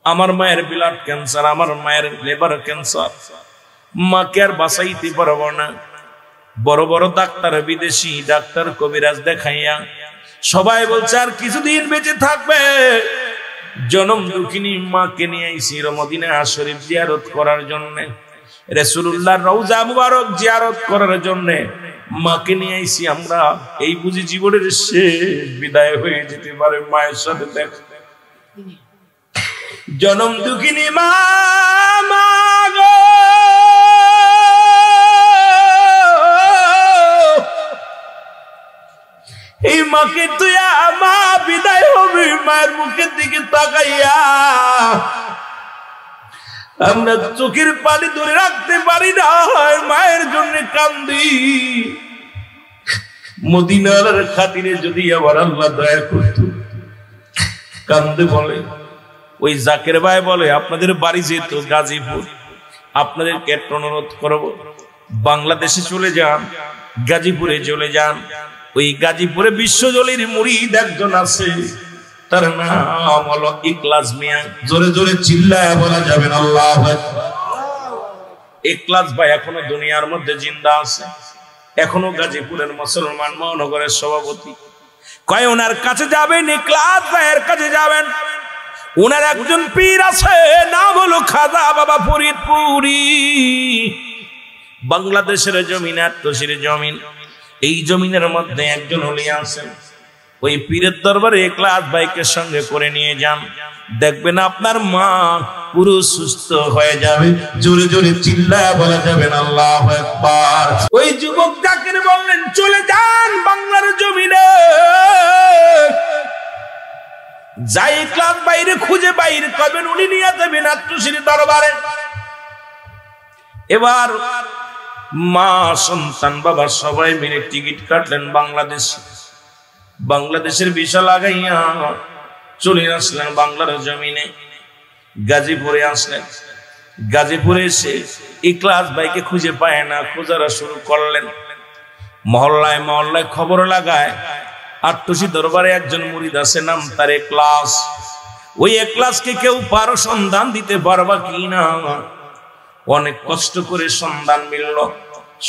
আমার মায়ের blood cancer, আমার মায়ের লিভার ক্যান্সার, মাকে আর বাঁচাইতে পারবো না। বড় বড় ডাক্তার, বিদেশি ডাক্তার, কবিরাজ দেখাইয়া সবাই বলছে আর কিছুদিন বেঁচে থাকবে। জনম দুঃখিনী মাকে নিয়ে আইছি মদিনা শরীফ জিয়ারত করার জন্য, রাসূলুল্লাহর রওজা মুবারক জিয়ারত করার জন্য মাকে নিয়ে আইছি আমরা। এই বুঝি জীবনের শেষ বিদায় হয়ে যেতে পারে মায়ের সাথে দেখা। জনম দুঃখিনী মা, মা গো, এই মাকে তুই মা বিদায় হবে, মায়ের মুখের দিকে তাকাইয়া আমরা চোখের পানি ধরে রাখতে পারি না, মায়ের জন্য কান্দি। মদিনার খাতিরে যদি আবার আল্লাহ দয়া করত, কান্দে বলে। ওই জাকের ভাই বলে আপনাদের বাড়ি যেত গাজীপুর, আপনাদেরকে একটা অনুরোধ করবো, বাংলাদেশে চলে যান, গাজীপুরে চলে যান। ওই গাজীপুরে বিশ্বজলির মুরিদ একজন আছে, তার নাম হলো ইখলাস মিয়া। জোরে জোরে চিল্লায় বলা যাবে না আল্লাহু আকবার। ইখলাস ভাই এখনো দুনিয়ার মধ্যে জিন্দা আছে, এখনো গাজীপুরের মুসলমান মহানগরের সভাপতি। কয় ওনার কাছে যাবেন, ইখলাস ভাইয়ের কাছে যাবেন। ওনার একজন পীর আছে, নাম হলো খাজা বাবা ফরিদপুরি। বাংলাদেশের জমিন, আত্মশির জমিন, এই জমিনের মধ্যে একজন ওলি আছেন। ওই পীরের দরবারে ইখলাস ভাইকে সঙ্গে করে নিয়ে যান, দেখবেন আপনার মা পুরো সুস্থ হয়ে যাবে। জোরে জোরে চিল্লায় বলা যাবে না আল্লাহু আকবার। ওই যুবক জাকির বললেন চলে যান বাংলার জমিনে, যাই ইখলাস বাইরে খুঁজে বাইরে করবেন, উনি নিয়ে যাবেন আত্মশির দরবারে। এবার মা, সন্তান, বাবা সবাই মিলে টিকিট কাটলেন বাংলাদেশ। বাংলাদেশের ভিসা লাগাইয়া চলে আসলেন বাংলার জমিনে, গাজীপুরে আসলেন। গাজীপুরে এসে ইখলাস ভাইকে খুঁজে পায় না, খোঁজারা শুরু করলেন। মহল্লায় মহল্লায় খবর লাগায় আট্টুসি দরবারে একজন মুরিদ আছে, নাম তার ইখলাস। ওই ইখলাসকে কেউ পারো সন্ধান দিতে পারবা কি না? অনেক কষ্ট করে সন্ধান মিলল,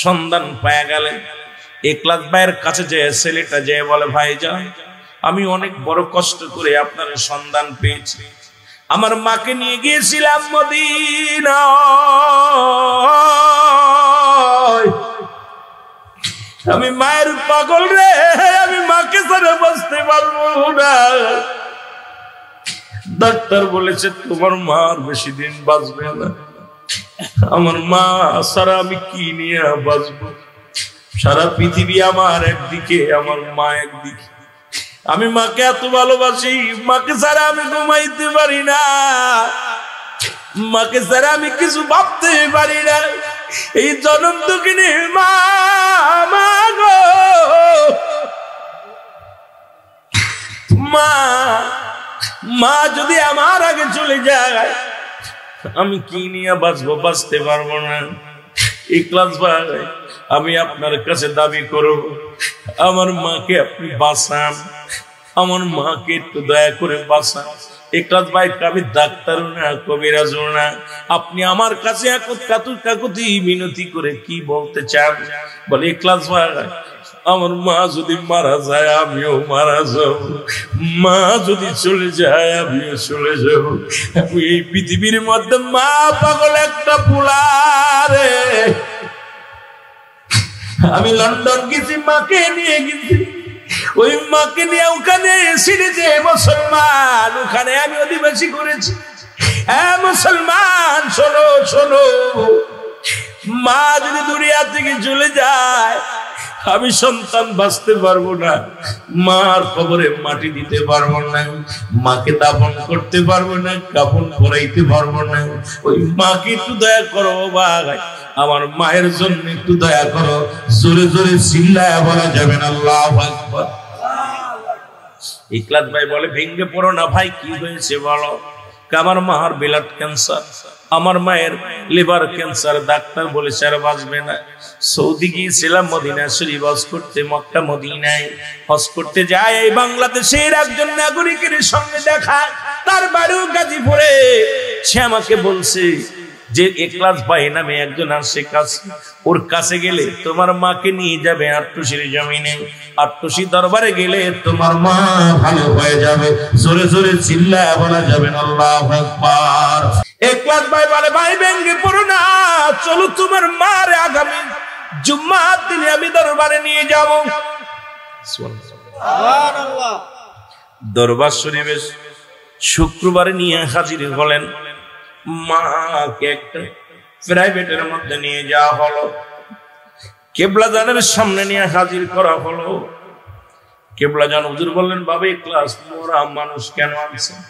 সন্ধান পায়া গেলেন। ইখলাস ভাইয়ের কাছে যে ছেলেটা যে বলে ভাইজান, আমি অনেক বড় কষ্ট করে আপনার সন্ধান পেয়েছি। আমার মাকে নিয়ে গিয়েছিলাম মদিনা, আমি মায়ের পাগল রে, আমি মাকে ছাড়া বাঁচতে পারবো না। ডাক্তার বলেছে তোমার মা আর বেশি দিন বাঁচবে না। আমার মা ছাড়া আমি কি নিয়ে বাঁচবো? সারা পৃথিবী আমার একদিকে, আমার মা একদিকে। আমি মাকে এত ভালোবাসি, মাকে ছাড়া আমি ঘুমাইতে পারি না, মাকে ছাড়া আমি কিছু ভাবতে পারি না। এই জনম দুঃখিনী মা, মা গো, মা, মা যদি আমার আগে চলে যায় আমি কি নিয়ে বাঁচবো? বাঁচতে পারবো না। ইখলাস ভাই, আমি আপনার কাছে দাবি করব, আমার মাকে আপনি বাঁচান, আমার মাকে একটু দয়া করে বাঁচান। ইখলাস ভাই, আমি ডাক্তারও না, কবিরাজও না, আপনি আমার কাছে কাকুতি মিনতি করে কি বলতে চান? বলে ইখলাস ভাই, আমার মা যদি মারা যায় আমিও মারা যাব, মা যদি চলে যায় আমিও চলে যাব। এই পৃথিবীর মধ্যে মা পাগল একটা পোলারে। আমি লন্ডন গেছি, মাকে নিয়ে গেছি, ওই মাকে নিয়ে ওখানে সিরিজে মুসলমান, ওখানে আমি অধিবাসী করেছি। হ্যাঁ মুসলমান, শোনো শোনো, মা যদি দুনিয়া থেকে চলে যায় আমি সন্তান বাঁচতে পারবো না, মার কবরে মাটি দিতে পারবো না, মাকে দাফন করতে পারবো না, কাফন পরাইতে পারবো না। ওই মাকে একটু দয়া করো ভাই, আমার মায়ের জন্য একটু দয়া করো। জোরে জোরে চিল্লায়া বলা যাবে না আল্লাহু আকবার। ইখলাস ভাই বলে ভেঙ্গে পড়ো না ভাই, কি হয়েছে বলো? আমার মার ব্লাড ক্যান্সার, আমার মায়ের লিভার ক্যান্সার, ডাক্তার বলেছে আর বাঁচবে না। সৌদি গিয়েছিলাম মদিনা শরীফ হজ করতে, মক্কা মদিনায় হজ করতে যায় এই বাংলাদেশের একজন নাগরিকের সঙ্গে দেখা, তার বাড়িও গাজীপুরে। সে আমাকে বলছে যে একলাস ভাই নামে একজন আসে কাছে, ওর কাছে গেলে তোমার মাকে নিয়ে যাবে আট্টুসির জমিনে, আট্টুসি দরবারে গেলে তোমার মা ভালো হয়ে যাবে। জোরে জোরে চিল্লায় বলা যাবে আল্লাহু আকবার। একলাস ভাই বলে ভাই ভেঙ্গে পড়ো না, চলো তোমার মারে আগামী জুম্মার দিনে আমি দরবারে নিয়ে যাব। সুবহানাল্লাহ। দরবার শরীফে শুক্রবারে নিয়ে হাজির হলেন। মাকে একটা প্রাইভেটের মধ্যে নিয়ে যাওয়া হলো, কেবলাজানের সামনে নিয়ে হাজির করা হলো। কেবলাজান হুজুর বললেন বাবা একলাস মরা মানুষ কেন আনছেন,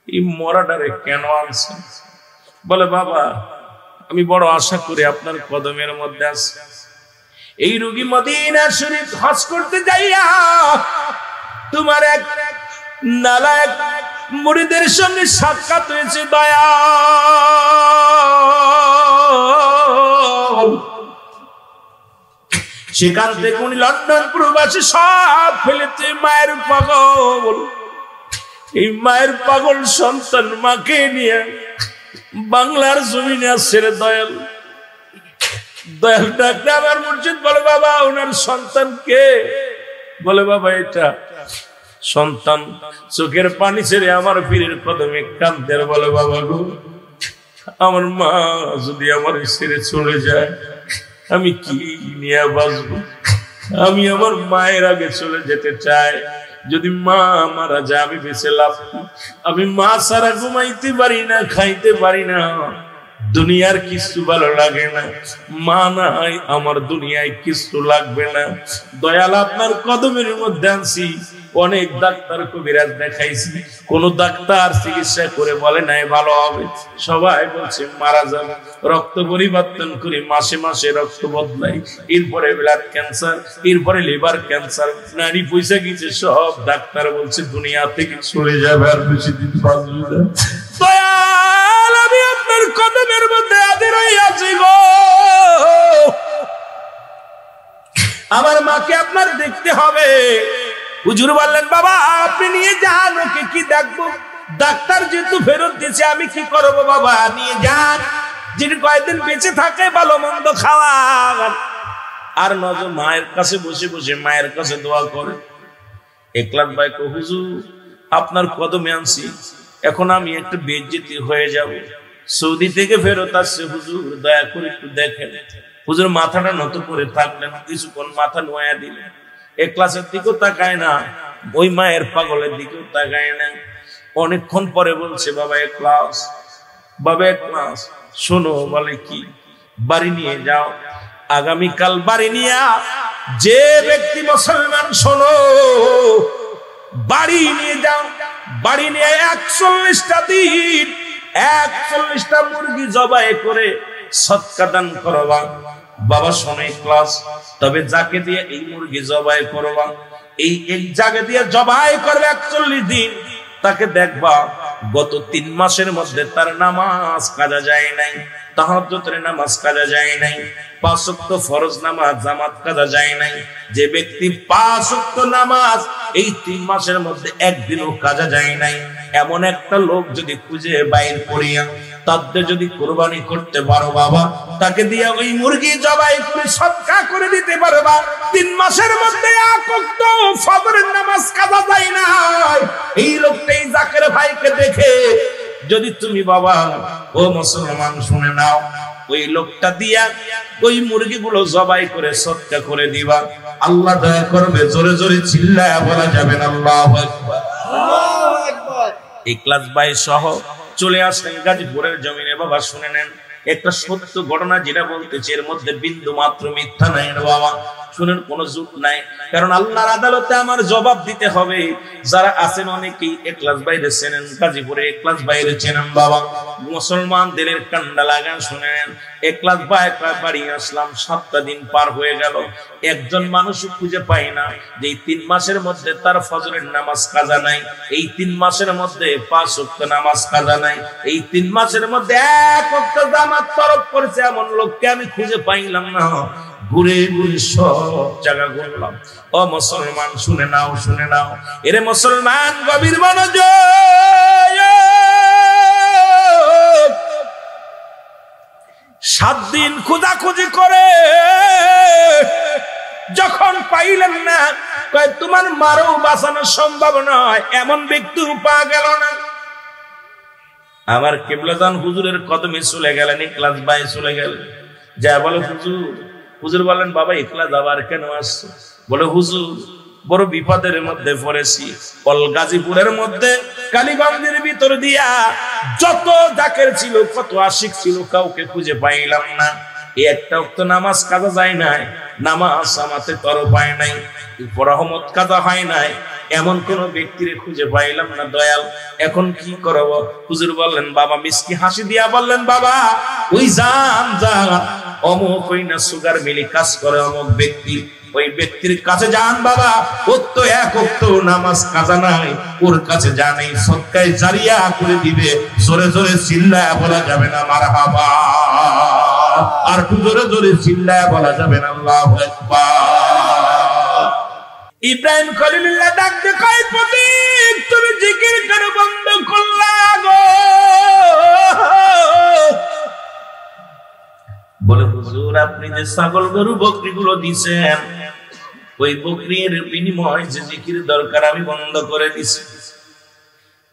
এই মরাটারে কেন আনছেন? বলে বাবা আমি বড় আশা করি আপনার কদমের মধ্যে আছে। এই রোগী মদিনা শরীফ হজ করতে যাইয়া তোমার এক নালায়েক মুরিদের সঙ্গে সাক্ষাৎ হয়েছে দয়া। সেখান থেকে উনি লন্ডন প্রবাসী সব ফেলেছে মায়ের পাগল। এই মায়ের পাগল সন্তান মাকে নিয়ে বাংলার জমিনে আসছে রে দয়াল। দয়াল ডাকলে আমার মুর্শিদ বলে বাবা ওনার সন্তান কে? বলে বাবা এটা সন্তান চোখের পানি ছেড়ে আমার পীরের কদমে কাঁদে। বলে বাবা গো আমার মা যদি আমার ছেড়ে চলে যায় আমি কি নিয়ে বাঁচবো? আমি আমার মায়ের আগে চলে যেতে চাই। যদি মা মারা যায় আমি বেঁচে লাভ কি? আমি মা ছাড়া ঘুমাইতে পারি না, খাইতে পারি না, দুনিয়ার কিছু ভালো লাগে না। মা নাই আমার দুনিয়ায় কিছু লাগবে না। দয়াল আপনার কদমের মধ্যে আনছি। অনেক ডাক্তার কবিরাজ দেখাইছি, কোন ডাক্তার চিকিৎসা করে বলে নাই ভালো হবে। সবাই বলছে মারা যাবে। রক্ত পরিবর্তন করে মাসে মাসে রক্ত বদলাই, এরপরে ব্লাড ক্যান্সার, এরপরে লিভার ক্যান্সার, নারী পয়সা গেছে, সব ডাক্তার বলছে দুনিয়া থেকে চলে যাবে, আর বেশি দিন বাঁচবে না। দয়াল আমি আপনার কদমের মধ্যে হাজির হইয়াছি গো। আমার মাকে আপনার দেখতে হবে। হুজুর বললেন বাবা আপনি নিয়ে যান, ওকে কি দেখবো? ডাক্তার যেহেতু ফেরত দিয়েছে আমি কি করবো বাবা, নিয়ে যান। যিনি কয়েকদিন বেঁচে থাকে ভালো মন্দ খাওয়া। আর নজর মায়ের কাছে বসে বসে মায়ের কাছে দোয়া করে। একলাস ভাই কো হুজুর আপনার কদমে আনছি, এখন আমি একটু বেজ্জতি হয়ে যাব। সৌদি থেকে ফেরত আসছে, হুজুর দয়া করে একটু দেখেন। হুজুর মাথাটা নত করে থাকলেন, কিছুক্ষণ মাথা নোয়া দিলেন। একলাসের দিকেও তাকায় না, ওই মায়ের পাগলের দিকেও তাকায় না। অনেকক্ষণ পরে বলছে বাবা একলাস, বাবা একলাস শোনো। বলে কি? বাড়ি নিয়ে যাও, আগামীকাল বাড়ি নিয়ে যে ব্যক্তি মুসলমান শোনো বাড়ি নিয়ে যাও। বাড়ি নিয়ে 41টা দিন 41টা মুরগি জবাই করে সদকা দান করবা। বাবা শোনো একলাস, তবে যাকে দিয়ে এই মুরগি জবাই করবা, এই জায়গা দিয়ে জবাই করবে 41 দিন, তাকে দেখবা গত 3 মাসের মধ্যে তার নামাজ কাজা যায় নাই, তাহাজ্জুদের নামাজ কাজা যায় নাই, 5 ওয়াক্ত ফরজ নামাজ জামাত কাজা যায় নাই। যে ব্যক্তি 5 ওয়াক্ত নামাজ এই 3 মাসের মধ্যে একদিনও কাজা যায় নাই, এমন একটা লোক যদি খুঁজে বাইর করিয়া তাদের যদি কুরবানি করতে পারো বাবা, তাকে দিয়ে ওই মুরগি জবাই করে সদকা করে দিতে পারবা। 3 মাসের মধ্যে 1 ওয়াক্ত ফজরের নামাজ কাজা যায় না। এই লোকটাই জাকের ভাইকে দেখে যদি তুমি বাবা ও মুসলমান শুনে নাও, ওই লোকটা দিয়া ওই মুরগিগুলো জবাই করে সদকা করে দিবা, আল্লাহ দয়া করবে। জোরে জোরে চিল্লায়া বলা যাবে না আল্লাহু আকবার। আল্লাহু আকবার। একলাস ভাই সহ চলে আসলেন গাজীপুরের জমিনে। বাবা শুনে নেন, একটা সত্য ঘটনা যেটা বলতেছে এর মধ্যে বিন্দু মাত্র মিথ্যা নাই রে বাবা। শুনেন, কোনো জুট নাই, কারণ আল্লাহর আদালতে আমার জবাব দিতে হবে। যারা আছেন অনেকেই একলাস বাইরে চেনেন, গাজীপুরে একলাস বাইরে চেনেন বাবা। মুসলমান দিলের কান্ডা লাগান। শুনেন, একলাস ভাই বাড়ি আসলাম, 7টা দিন পার হয়ে গেল, একজন মানুষ খুঁজে পাই না যে 3 মাসের মধ্যে তার ফজরের নামাজ কাজা নাই, এই 3 মাসের মধ্যে 5 ওয়াক্ত নামাজ কাজা নাই, এই 3 মাসের মধ্যে 1 ওয়াক্ত জামাত তরফ করেছে, এমন লোককে আমি খুঁজে পাইলাম না। ঘুরে ঘুরে সব জায়গা ঘুরলাম। ও মুসলমান শুনে নাও, শুনে নাও, এরে মুসলমান গভীর মনোযোগ। 7 দিন খোঁজাখুঁজি করে যখন পাইলেন না, কয় তোমার মারও বাঁচানো সম্ভব নয়, এমন ব্যক্তি পাওয়া গেল না। আমার কিবলাজান হুজুরের কদমে চলে গেলেন, ইখলাস ভাই চলে গেলেন, যা বলে হুজুর। হুজুর বলেন বাবা ইখলাস আবার কেন আসছো? বলে হুজুর বড় বিপদের মধ্যে পড়েছি। গাজীপুরের মধ্যে কালীগঞ্জের ভিতর দিয়া যত জাকের ছিল, কত আশিক ছিল, কাউকে খুঁজে পাইলাম না। একটা ওয়াক্ত নামাজ কাজা যায় নাই, নামাজ আমাতে তর পায় নাই, রহমত কাজা হয় নাই, এমন কোন ব্যক্তিরে খুঁজে পাইলাম না দয়াল। এখন কি করব? হুজুর বললেন বাবা, মিষ্টি হাসি দিয়া বললেন বাবা ওই যান অমুক ওই না সুগার মিলি কাজ করে অমুক ব্যক্তি, ওই ব্যক্তির কাছে যান বাবা। ওর তো এক ওয়াক্ত নামাজ কাজা নাই, ওর কাছে জানাই সদকায়ে জারিয়া করে দিবে। জোরে জোরে চিল্লায়া বলা যাবে না মারহাবা? আর জোরে জোরে চিল্লায়া বলা যাবে না আল্লাহু আকবার? ইব্রাহিম খলিলুল্লাহ ডাকতে কয় প্রতীক তুমি জিকির করে বন্ধ করলা গো। বলে হুজুর আপনি যে ছাগল গরু বকরিগুলো দিছেন, ওই বকরির বিনিময় যে জিকির দরকার আমি বন্ধ করে দিছি,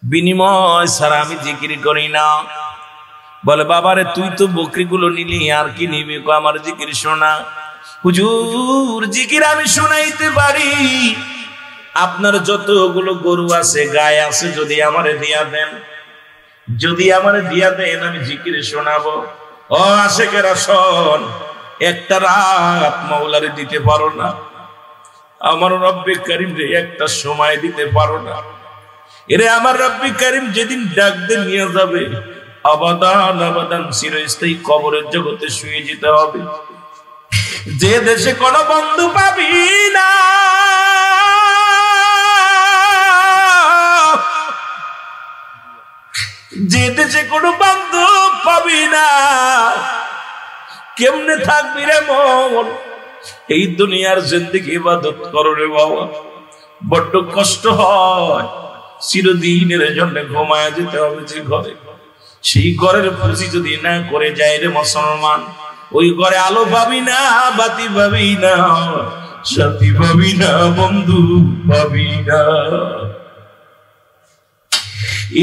বিনিময় ছাড়া আমি জিকির করি না। বলে বাবারে তুই তো বকরিগুলো নিলি, আর কি নিবি? আমার জিকির শোনা। হুজুর জিকির আমি শোনাইতে পারি, আপনার যতগুলো গরু আছে গায়ে আছে যদি আমারে দিয়া দেন, যদি আমারে দিয়া দেন আমি জিকির শোনাবো। ও আশেকেরা শোন, একটা রাত মাওলারে দিতে পারো না, আমার রব্বে কারীম রে একটা সময় দিতে পারো না? এরে আমার রব্বে কারীম যেদিন ডাক দিয়ে নিয়ে যাবে, আবাদান আবাদান চিরস্থায়ী কবরের জগতে শুয়ে যেতে হবে। যে দেশে কোনো বন্ধু পাবি না, যে দেশে কোনো বন্ধু পাবি না, কেমনে থাকবি রে মন? এই দুনিয়ার জিন্দেগি ইবাদত করো রে বাবা, বড্ড কষ্ট হয়। চিরদিনের জন্য ঘুমায় যেতে হবে যে ঘরে, সেই ঘরের পুঁজি যদি না করে যায় রে মুসলমান, ওই ঘরে আলো পাবি না, বাতি পাবি না, সাথী পাবি না, বন্ধু পাবি না।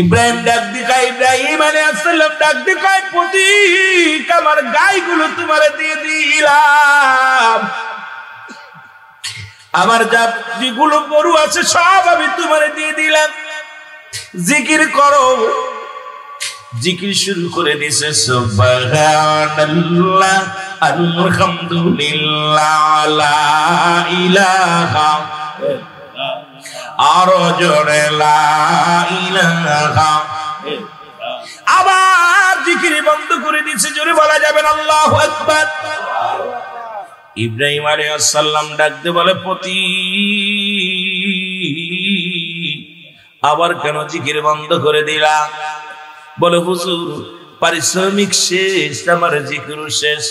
ইব্রাহিম ডাক দিকায়, ইব্রাহিম আলাইহিস সালাম ডাক দিকায় প্রতীক আমার গাইগুলো তোমারে দিয়ে দিলাম, আমার যা যেগুলো গরু আছে সব আমি তোমারে দিয়ে দিলাম, জিকির করো। জিকির শুরু করে দিছে সুবহানাল্লাহ আলহামদুলিল্লাহ লা ইলাহা, আরো জোরে লা ইলাহা। আবার জিকির বন্ধ করে দিছে, জোরে বলা যাবে না আল্লাহু আকবার। ইব্রাহিম আলাইহিস সালাম ডাকতে বলে পতি আবার কেন জিকির বন্ধ করে দিলা? বলে হুজুর পারিশ্রমিক শেষ, আমার জিকির শেষ।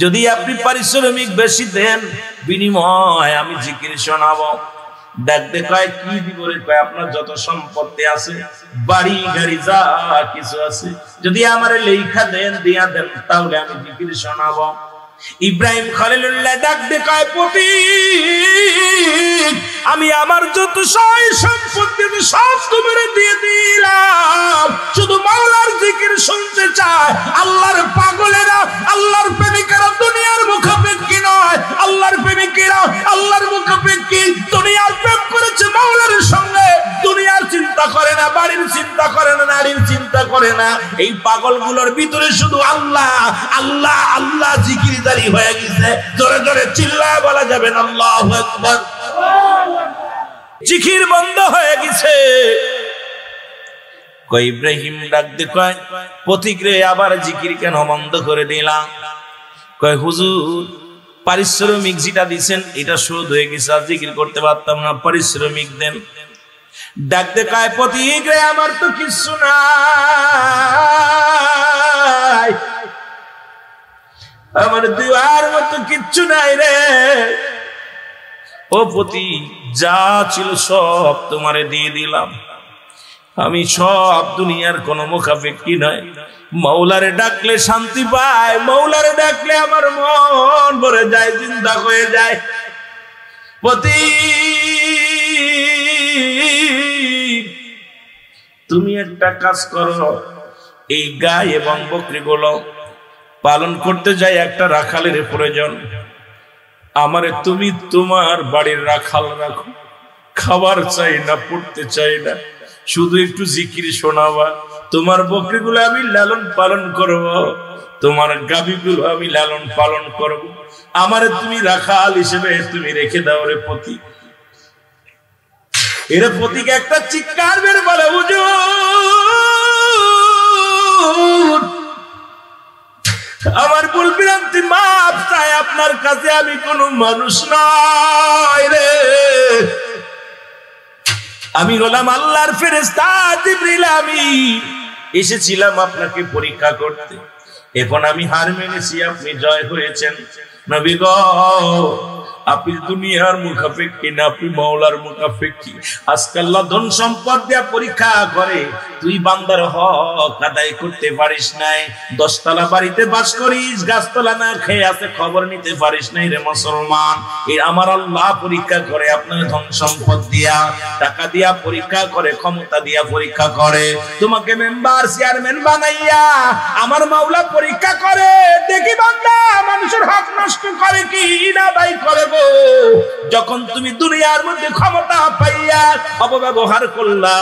যদি আপনি পারিশ্রমিক বেশি দেন, বিনিময় আমি জিকির শোনাবো। ডাকতে কয় কি দিব রে? কয় আপনার যত সম্পত্তি আছে, বাড়ি গাড়ি যা কিছু আছে, যদি আমারে লেখা দেন দিয়া দেন, তাহলে আমি জিকির শোনাবো। ইব্রাহিম খলিলুল্লাহ ডাকতে কয় প্রতীক আমি আমার যত সয় সম্পত্তি সব তোমারে দিয়ে দিলাম, শুধু মাওলার জিকির শুনতে চায়। আল্লাহর পাগলেরা, আল্লাহর প্রেমিকেরা দুনিয়ার মুখাপেক্ষী নয়, আল্লাহর প্রেমিকেরা আল্লাহর মুখাপেক্ষী। দুনিয়ার প্রেম করেছে মাওলার সঙ্গে, দুনিয়ার চিন্তা করে না, বাড়ির চিন্তা করে না, নারীর চিন্তা করে না। এই পাগলগুলোর ভিতরে শুধু আল্লাহ আল্লাহ আল্লাহ জিকিরদারি হয়ে গেছে। জোরে জোরে চিল্লায় বলা যাবে না আল্লাহু আকবার। জিকির বন্ধ হয়ে গেছে। কই ইব্রাহিম ডাক দে কয় পথিক রে, আবার জিকির কেন বন্ধ করে দিলাম? কয় হুজুর পারিশ্রমিক যেটা দিছেন এটা শোধ হয়ে গেছে, আর জিকির করতে পারতাম না, পারিশ্রমিক দেন। ডাক দে কয় পথিক রে, আমার তো কিছু নাই, আমার দেওয়ার মতো কিচ্ছু নাই রে। ও পতি, যা ছিল সব তোমারে দিয়ে দিলাম, আমি সব দুনিয়ার কোন মুখাপেক্ষী নয়। মৌলারে ডাকলে শান্তি পায়, মৌলারে ডাকলে আমার মন ভরে যায়, জিন্দা হয়ে যায়। তুমি একটা কাজ করো, এই গাই এবং বকরিগুলো পালন করতে যাই একটা রাখালের প্রয়োজন। আমারে তুমি তোমার বাড়ির রাখাল রাখো, খাবার চাই না, পড়তে চাই না, শুধু একটু জিকির শোনাবা। তোমার বকরিগুলো আমি লালন পালন করব, তোমার গাভীগুলো আমি লালন পালন করব। আমারে তুমি রাখাল হিসেবে তুমি রেখে দাও রে পতি। এর পতিকে একটা চিৎকার বের বলে, হুজুর আমার ভুল বিরান্তি মাপ চাই আপনার কাছে, আমি কোন মানুষ নয় রে, আমি হলাম আল্লাহর ফেরেশতা জিবরিল। আমি এসেছিলাম আপনাকে পরীক্ষা করতে, এখন আমি হার মেনেছি, আপনি জয় হয়েছেন। নবী গো, আপনি দুনিয়ার মুখাপেক্ষী না, আপনি মাওলার মুখাপেক্ষী। আজকে আল্লাহ ধন সম্পদ দিয়া পরীক্ষা করে, তুই বান্দার হক আদায় করতে পারিস নাই। 10 তলা বাড়িতে বাস করিস, গাছতলা না খেয়ে আছে, খবর নিতে পারিস নাই রে মুসলমান। এই আমার আল্লাহ পরীক্ষা করে আপনার ধন সম্পদ দিয়া, টাকা দিয়া পরীক্ষা করে, ক্ষমতা দিয়া পরীক্ষা করে, তোমাকে মেম্বার চেয়ারম্যান বানাইয়া আমার মাওলা পরীক্ষা করে, দেখি বান্দা মানুষের হক নষ্ট করে কি না আদায় করে। যখন তুমি দুনিয়ার মধ্যে ক্ষমতা পাইয়া অপব্যবহার করলা,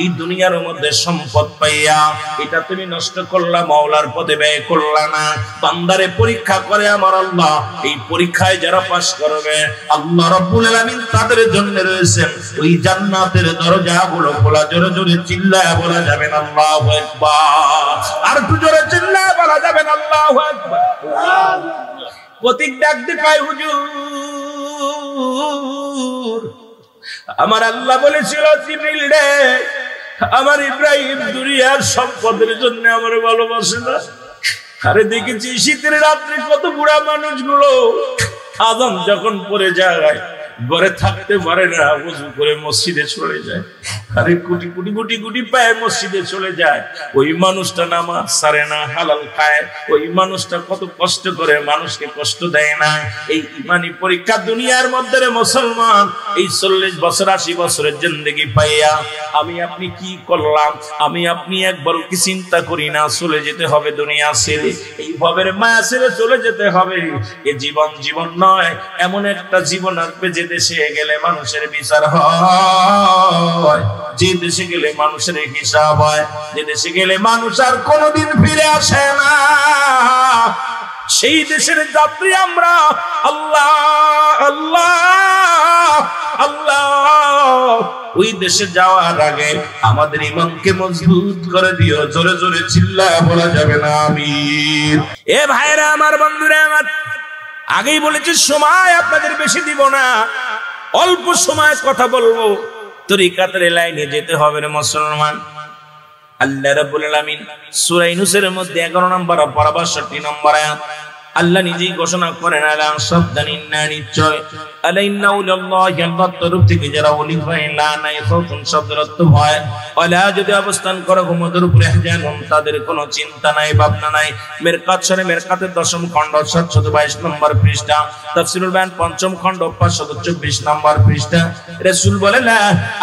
এই দুনিয়ার মধ্যে সম্পদ পাইয়া এটা তুমি নষ্ট করলা, মাওলার পদে ব্যয় করলা না। বান্দারে পরীক্ষা করে আমার আল্লাহ, এই পরীক্ষায় যারা পাস করবে আল্লাহ রাব্বুল আলামিন তাদের জন্য রয়েছেন ওই জান্নাতের দরজাগুলো খোলা। জোরে জোরে চিল্লায়া বলা যাবে না আল্লাহু আকবার, আর একটু জোরে চিল্লায়া বলা যাবে না আল্লাহু আকবার। প্রতীক ডাক দি পায়, হুজুর আমার আল্লাহ বলেছিল জিবরিল রে, আমার ইব্রাহিম দুনিয়ার সম্পদের জন্য আমার ভালোবাসে না। আরে দেখেছি শীতের রাত্রে কত বুড়া মানুষগুলো আযান যখন পড়ে যায় ঘরে থাকতে পারে না, ওযু করে মসজিদে চলে যায়। আরে কোটি কোটি কোটি কোটি পায়ে মসজিদে চলে যায়, ওই মানুষটা নামাজ ছাড়ে না, হালাল খায়। ওই মানুষটা কত কষ্ট করে, মানুষকে কষ্ট দেয় না। এই ইমানি পরীক্ষা দুনিয়ার মধ্যে রে মুসলমান, এই 40 বছর 80 বছরের জিন্দেগি পাইয়া আমি আপনি কি করলাম? আমি আপনি একবারও কি চিন্তা করি না চলে যেতে হবে দুনিয়া ছেড়ে, এই ভবের মায়া ছেড়ে চলে যেতে হবে। এ জীবন জীবন নয়, এমন একটা জীবন আসবে যে দেশে গেলে মানুষের বিচার হয়, যে দেশে গেলে মানুষের হিসাব হয়, যে দেশে গেলে মানুষ আর কোনোদিন ফিরে আসে না। সেই দেশের যাত্রী আমরা। আল্লাহ আল্লাহ আল্লাহ, ওই দেশে যাওয়ার আগে আমাদের ইমানকে মজবুত করে দিও। জোরে জোরে চিল্লায়া বলা যাবে না আমিন। এ ভাইরা আমার, বন্ধুরা আমার, আগেই বলেছি সময় আপনাদের বেশি দিব না, অল্প সময় কথা বলবো। তরিকাতের লাইনে যেতে হবে রে মুসলমান। আল্লাহ রাব্বুল আলামিন সূরা ইউনূসের মধ্যে 11 নম্বর পারা 62 নম্বর আয়াত আল্লাহ নিজেই ঘোষণা করেন, আলা সাবধানিন্না নিশ্চয়, আলা ইন্নাউল্লাহি আল্লাহর তরফ থেকে যারা ওলি হয়, লা নাই খাউফুন শব্দের অর্থ ভয়, আলা যদি অবস্থান করো ঘুমদের উপরে জানুন, তাদের কোনো চিন্তা নাই, ভাবনা নাই। মেরকাত শরীফ মেরকাতের 10ম খণ্ড 722 নম্বর পৃষ্ঠা, তাফসীরুল বায়ান 5ম খণ্ড 524 নম্বর পৃষ্ঠা। রাসূল বলেন,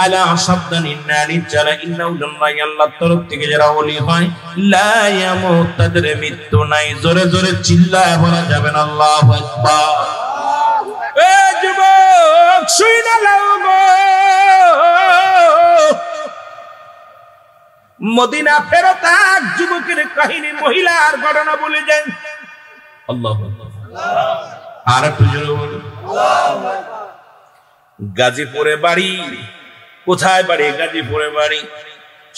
আলা সাবধানিন্না নিশ্চয়, ইন্নাউল্লাহি আল্লাহর তরফ থেকে যারা ওলি হয়, লা ইয়ামুত, তাদের মৃত্যু নাই। জোরে জোরে চিল্লায়া বলা যাবে না আল্লাহু আকবার। এ যুবক শুইনা লাও গো, মদিনা ফেরত এক যুবকের কাহিনী, মহিলার ঘটনা বলে যান। আল্লাহু আকবার। আর একটু জোরে বলুন আল্লাহু আকবার। গাজীপুরে বাড়ি। কোথায় বাড়ি? গাজীপুরে বাড়ি।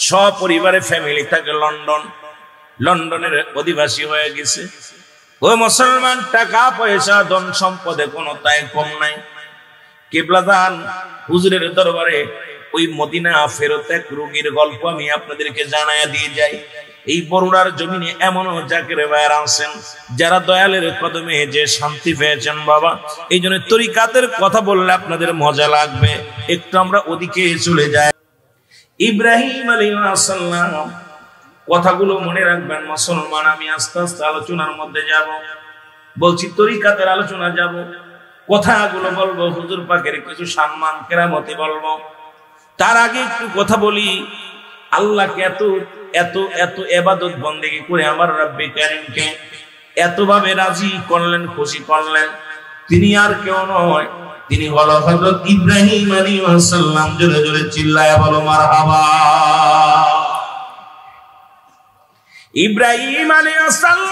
সপরিবারে ফ্যামিলি থাকে লন্ডন। লন্ডনের অধিবাসী হয়ে গেছে। ও মুসলমান, টাকা পয়সা ধন সম্পদে কোনো তাই কম নাই। কিবলাদান হুজুরের দরবারে ওই মদিনা ফেরত এক রোগীর গল্প আমি আপনাদেরকে জানায়া দিয়ে যাই। এই বরুড়ার জমিনে এমনও জাকের ভাইরা আছেন যারা দয়ালের কদমে যে শান্তি পেয়েছেন বাবা। এই জন্য তরিকাতের কথা বললে আপনাদের মজা লাগবে। একটু আমরা ওদিকে চলে যাই। ইব্রাহিম আলাইহিস সালাম কথাগুলো মনে রাখবেন মুসলমান। আমি আস্তে আস্তে আলোচনার মধ্যে যাব, বলছি তরিকাতের আলোচনা যাব, কথাগুলো বলবো, হুজুর পাকের কিছু সম্মান কেরামতি বলবো। তার আগে একটু কথা বলি, আল্লাহকে এত এত এত ইবাদত বন্দেগী করে আমার রব্বে কারীমকে এতভাবে রাজি করলেন, খুশি করলেন, তিনি আর কেউ নয়, তিনি হলো হযরত ইব্রাহিম আলাইহিস সালাম। জোরে জোরে চিল্লায়া বলো মারহাবা। ইব্রাহিম আলাইহিস সালাম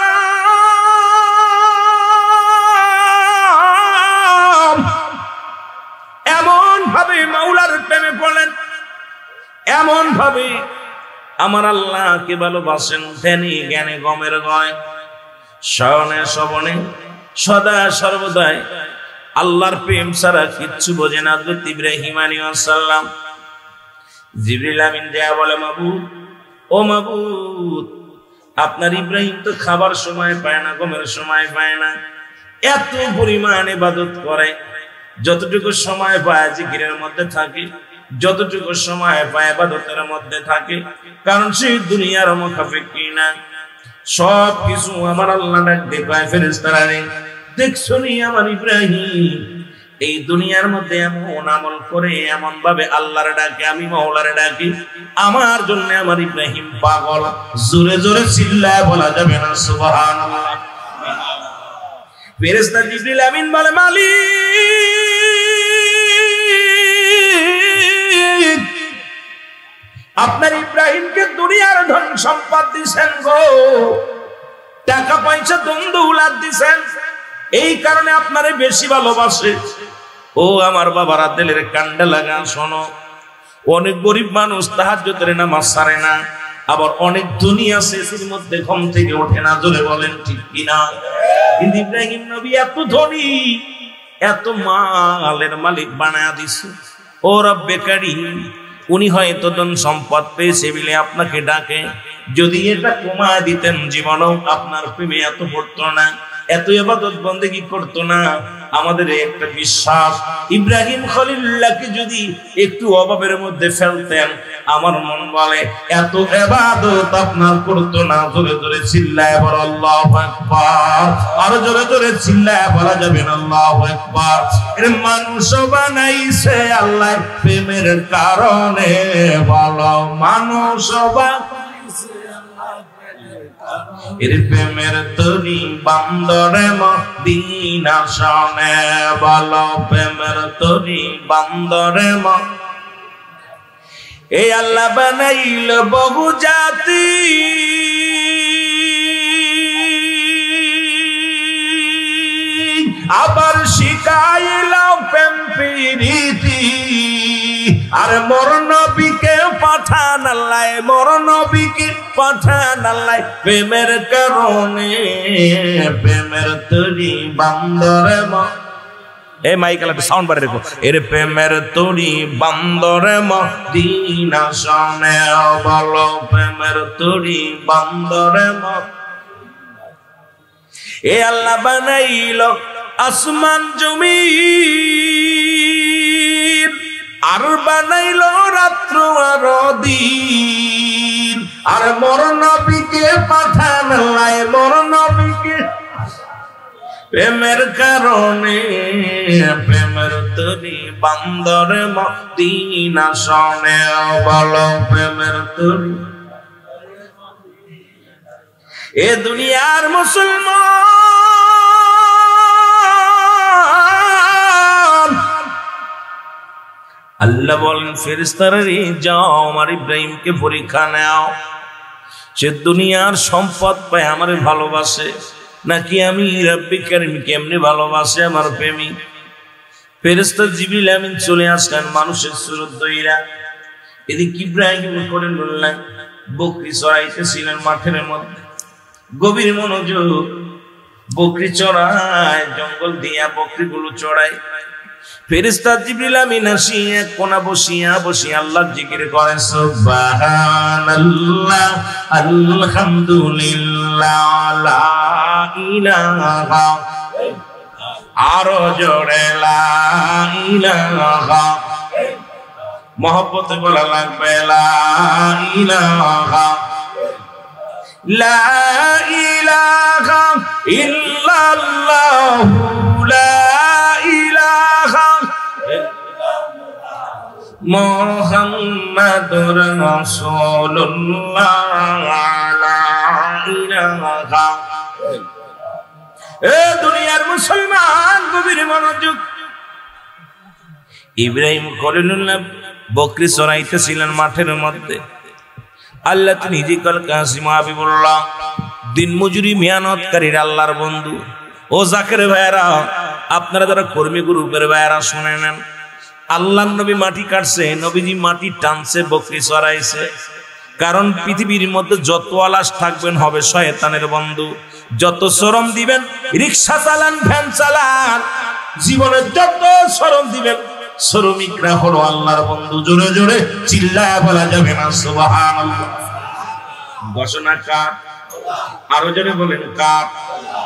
এমন ভাবে মাওলার প্রেমে পড়লেন, এমন ভাবে আমার আল্লাহকে ভালোবাসেন, ধ্যানে জ্ঞানে গমের গয়, শয়নে শবনে সদা সর্বদাই আল্লাহর প্রেম ছাড়া কিচ্ছু বোঝে না হযরত ইব্রাহিম আলাইহিস সালাম। জিবরিল আমিন যা বলে, মাবুদ ও মাবুদ, আপনার ইব্রাহিম তো খাবার সময় পায় না, গমের সময় পায় না, এত পরিমাণ ইবাদত করে, যতটুকু সময় পায় জিকিরের মধ্যে থাকে, যতটুকু সময় পায় ইবাদতের মধ্যে থাকে, কারণ সেই দুনিয়ার মুখাফিকি না। সব কিছু আমার আল্লাহ ডাক দিয়ে পায় ফেরেশতারা নেই, দেখছো নি আমার ইব্রাহিম এই দুনিয়ার মধ্যে এমন আমল করে, এমন ভাবে আল্লাহর ডাকে, আমি মাওলার ডাকি, আমার জন্য আমার ইব্রাহিম পাগল। জোরে জোরে চিল্লায় বলা যাবে না সুবহানাল্লাহ। ফেরেশতা জিবরিল আমিন বলে, মালিক আপনার ইব্রাহিমকে দুনিয়ার ধন সম্পদ দিছেন গো, টাকা পয়সা দৌলত দিছেন, এই কারণে আপনারে বেশি ভালোবাসে। ও আমার বাবারা, দিলের কান্ডা লাগা শোনো, অনেক গরিব মানুষ তাহাজ্জুদের নামাজ ছাড়ে না, আবার অনেক ধনী আছে এর মধ্যে ঘুম থেকে ওঠে না। জোরে বলেন ঠিক কিনা? কিন্তু ইব্রাহিম নবী এত ধনী, এত মালের মালিক বানায়া দিছে। ও রব্বে কারীম, উনি হয়তো ধন সম্পদ পেয়েছে বলে আপনাকে ডাকে, যদি এটা কমায় দিতেন জীবনেও আপনার প্রেমে এত পড়তো না, এত ইবাদত বন্দেগী করতো না। আমাদের একটা বিশ্বাস, ইব্রাহিম খলিলুল্লাহকে যদি একটু অভাবের মধ্যে ফেলতেন, আমার মন বলে এত ইবাদত আপনার করতো না। জোরে জোরে চিল্লায় বলো আল্লাহু আকবার, আর জোরে জোরে চিল্লায় বলা যাবে না আল্লাহু আকবার। এর মানুষ বানাইছে আল্লাহ প্রেমের কারণে, বলো মানুষ এর প্রেমের তরি বান্দরে মদিনা শোনে, বলো প্রেমের তরি বান্দরে এই আল্লাহ বানাইল বহু জাতি, আবার শিখাইল প্রেম প্রীতি, আর মোর নবীকে পাঠান আল্লাহ, মোর নবীকে পাঠান আল্লাহ প্রেমের কারণে, প্রেমের তরি বান্দরে এ মাইকেল একটু সাউন্ড বাড়িয়ে রেখো। এর প্রেমের তরি বান্দরে মদিনা শোনে, বলো প্রেমের তরি বান্দরে এ আল্লাহ বানাইল আসমান জমিন, আর বানাইল রাত্র আর দিন, আর মোর নবীকে পাঠান আল্লাহ, মোর নবীকে প্রেমের কারণে, প্রেমের তরি বান্দরে মদিনা শোনে, বলো প্রেমের তরি। এ দুনিয়ার মুসলমান, আল্লাহ বলেন ফেরেশতারা রে যাও আমার ইব্রাহিমকে পরীক্ষা নাও, সে দুনিয়ার সম্পদ পায় আমারে ভালোবাসে নাকি আমি রব্বে কারীম কেমনে ভালোবাসে আমার প্রেমিক। ফেরেশতা জিবরিল আমিন চলে আসলেন মানুষের সুরত ধইরা। এদিকে ইব্রাহিম করে বললেন বকরি চড়াইতেছিলেন মাঠের মধ্যে, গভীর মনোযোগ, বকরি চড়ায়, জঙ্গল দিয়া বকরিগুলো চড়ায়। ফেরেশতা জিবরিল আমিন আসি এক কোণা বসিয়া বসিয়া আল্লাহর জিকির করে, সুবহানাল্লাহ আলহামদুলিল্লাহ লা ইলাহা, আরো জোরে লা ইলাহা, মহব্বতে বলা লাগবে লা ইলাহা লা ইলাহা ইল্লাল্লাহু লা ইলাহা মুহাম্মাদুর রাসূলুল্লাহ লা ইলাহা। এ দুনিয়ার মুসলমান গভীর মনোযোগ। ইব্রাহিম খলিলুল্লাহ বকরি চড়াইতেছিলেন মাঠের মধ্যে। আল্লাহ তো নিজে কল কাসিম হাবিবুল্লাহ দিন মজুরি মেহনতকারীর আল্লাহর বন্ধু। ও জাকের ভাইয়েরা, আপনারা যারা কর্মী গ্রুপের ভাইয়েরা শুনে নেন, আল্লাহ নবী মাটি কাটছে, নবীজি মাটি টানছে, বকরি চড়াইছে। কারণ পৃথিবীর মধ্যে যত আলাস থাকবেন হবে শয়তানের বন্ধু। যত শরম দিবেন, রিক্সা চালান, ভ্যান চালান, জীবনে যত শরম দিবেন, শ্রমিকরা হলো আল্লাহর বন্ধু। জোরে জোরে চিল্লায়া বলা যাবে না সুবহানাল্লাহ। ঘোষণা কার? আরো জোরে বলেন কার?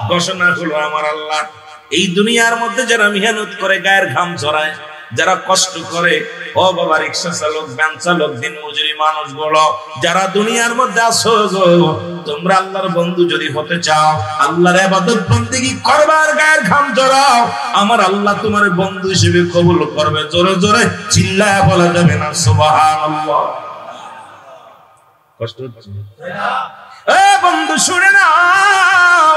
ঘোষণা হলো আমার আল্লাহ। এই দুনিয়ার মধ্যে যারা মেহনত করে, গায়ের ঘাম ঝরায়, যারা কষ্ট করে, ও বাবা রিক্সা চালক, ভ্যান চালক, দিন মজুরি মানুষগুলো যারা দুনিয়ার মধ্যে আছো গো, তোমরা আল্লাহর বন্ধু যদি হতে চাও, আল্লাহর ইবাদত বন্দেগী করবার, গায়ের ঘাম ঝরাও, আমার আল্লাহ তোমার বন্ধু হিসেবে কবুল করবে। জোরে জোরে চিল্লায়া বলা যাবে না সুবহানাল্লাহ। কষ্ট হচ্ছে? এ বন্ধু শুনে নাও,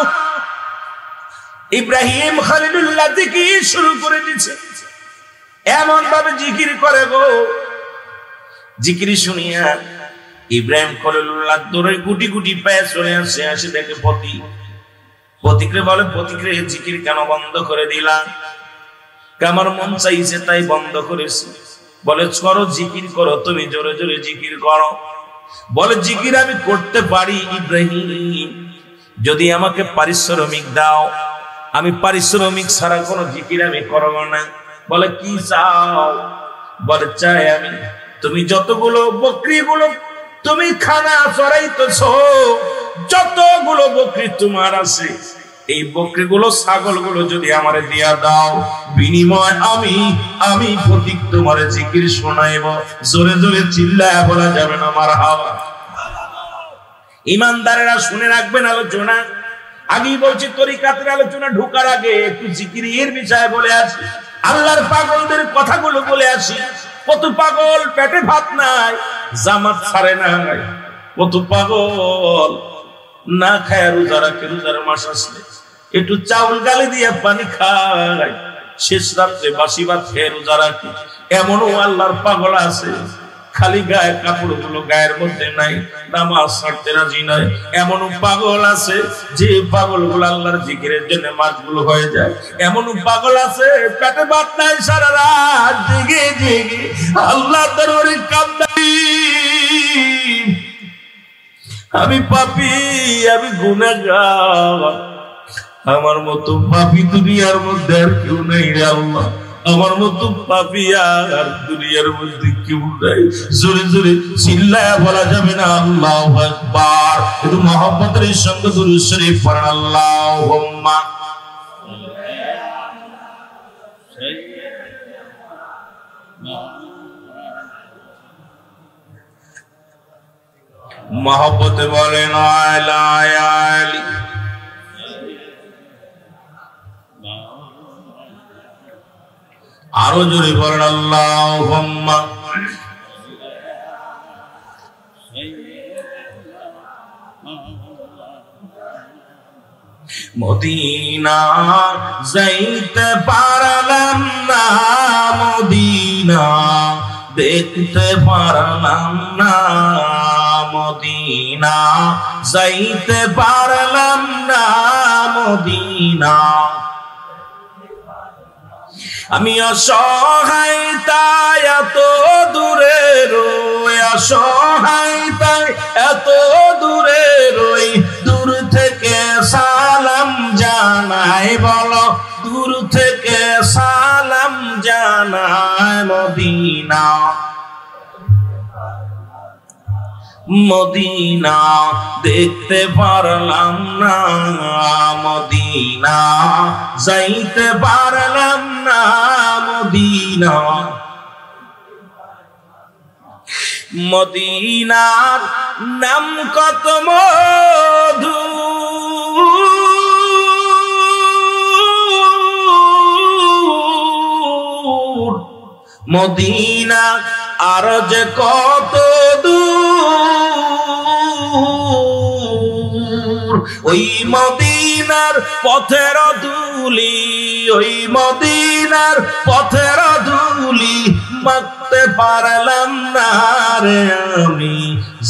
ইব্রাহিম খলিলুল্লাহ জিকির শুরু করে দিয়েছে। এমন ভাবে জিকির করে গো, জিকির শুনিয়া ইব্রাহিম খলিলুল্লাহ দৌড়ে গুটি গুটি পায়ে চলে আসে। আসে দেখে পথিকরে বলে, পথিকরে জিকির কেন বন্ধ করে দিলাম? আমার মন চাইছে তাই বন্ধ করেছি। বলে করো, জিকির করো, তুমি জোরে জোরে জিকির করো। বলে জিকির আমি করতে পারি ইব্রাহিম, যদি আমাকে পারিশ্রমিক দাও। আমি পারিশ্রমিক ছাড়া কোনো জিকির আমি করবো না। বলে কি চাও? বলে চাই আমি তুমি যতগুলো বকরিগুলো তুমি খানা চড়াইতেছ, যতগুলো বকরি তোমার আছে, এই বকরিগুলো, ছাগলগুলো যদি আমারে দিয়া দাও, বিনিময় আমি প্রতীক তোমার জিকির শোনাইব। জোরে জোরে চিল্লায়া বলা যাবে না মারহাবা। ইমানদারেরা শুনে রাখবেন আলোচনা। আগেই বলছি, তরিকাতের আলোচনা ঢোকার আগে একটু জিকিরের বিষয়ে বলে আসি, আল্লাহর পাগলদের কথাগুলো বলে আসি। কত পাগল পেটে ভাত নাই, জামাত ছাড়ে নাই, কত পাগল না খায় রোজা রাখে, রোজার মাস আসলে একটু চাউল গালি দিয়ে পানি খায়, শেষ রাত্রে বাসি ভাত খেয়ে রোজা রাখে। এমনও আল্লাহর পাগল আছে, খালি গায়ে কাপড়গুলো গায়ের মধ্যে নাই, নামাজ ছাড়তে রাজি নয়। এমনও পাগল আছে যে পাগলগুলো আল্লাহর জিকিরের জন্য মাছগুলো হয়ে যায়। এমনও পাগল আছে পেটে ভাত নাই, সারা রাত জেগে জেগে আল্লাহর দরবারে কান্দাই। আমি পাপী, আমি গুনাহগার, আমার মতো পাপী দুনিয়ার মধ্যে আর কেউ নেই রে আল্লাহ। আমার মতো পাপী আর দুনিয়ার মধ্যে কেউ নাই। জোরে জোরে চিল্লায়া বলা যাবে না আল্লাহু আকবার। একটু মহব্বতের সঙ্গে দুরূদ শরীফ পড়েন, আল্লাহুম্মা মহব্বতে বলেন আলা আলি। আরো জোরে বলেন আল্লাহুম্মা। মদিনা যাইতে পারলাম না, মদিনা দেখতে পারলাম না, মদিনা যাইতে পারলাম না, মদিনা আমি অসহায় তাই এত দূরে রই, অসহায় তাই এত দূরে রই, দূর থেকে সালাম জানাই, বলো দূর থেকে সালাম জানাই, মদিনা মদিনা দেখতে পারলাম না, মদিনা যাইতে পারলাম না, মদিনা মদিনার নাম কত মধু, মদিনা আর যে কত দূর, ওই মদিনার পথের ধুলি, ওই মদিনার পথের ধুলি মাখতে পারলাম না রে আমি,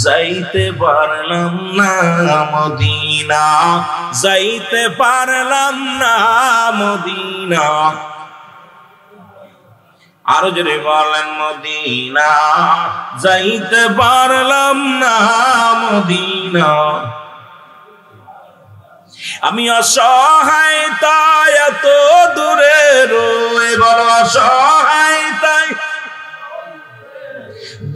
যাইতে পারলাম না মদিনা, যাইতে পারলাম না মদিনা। আরো জোরে বলেন মদিনা, যাইতে পারলাম না মদিনা। আমি অসহায় তাই এত দূরে রয়ে, বড় অসহায় তাই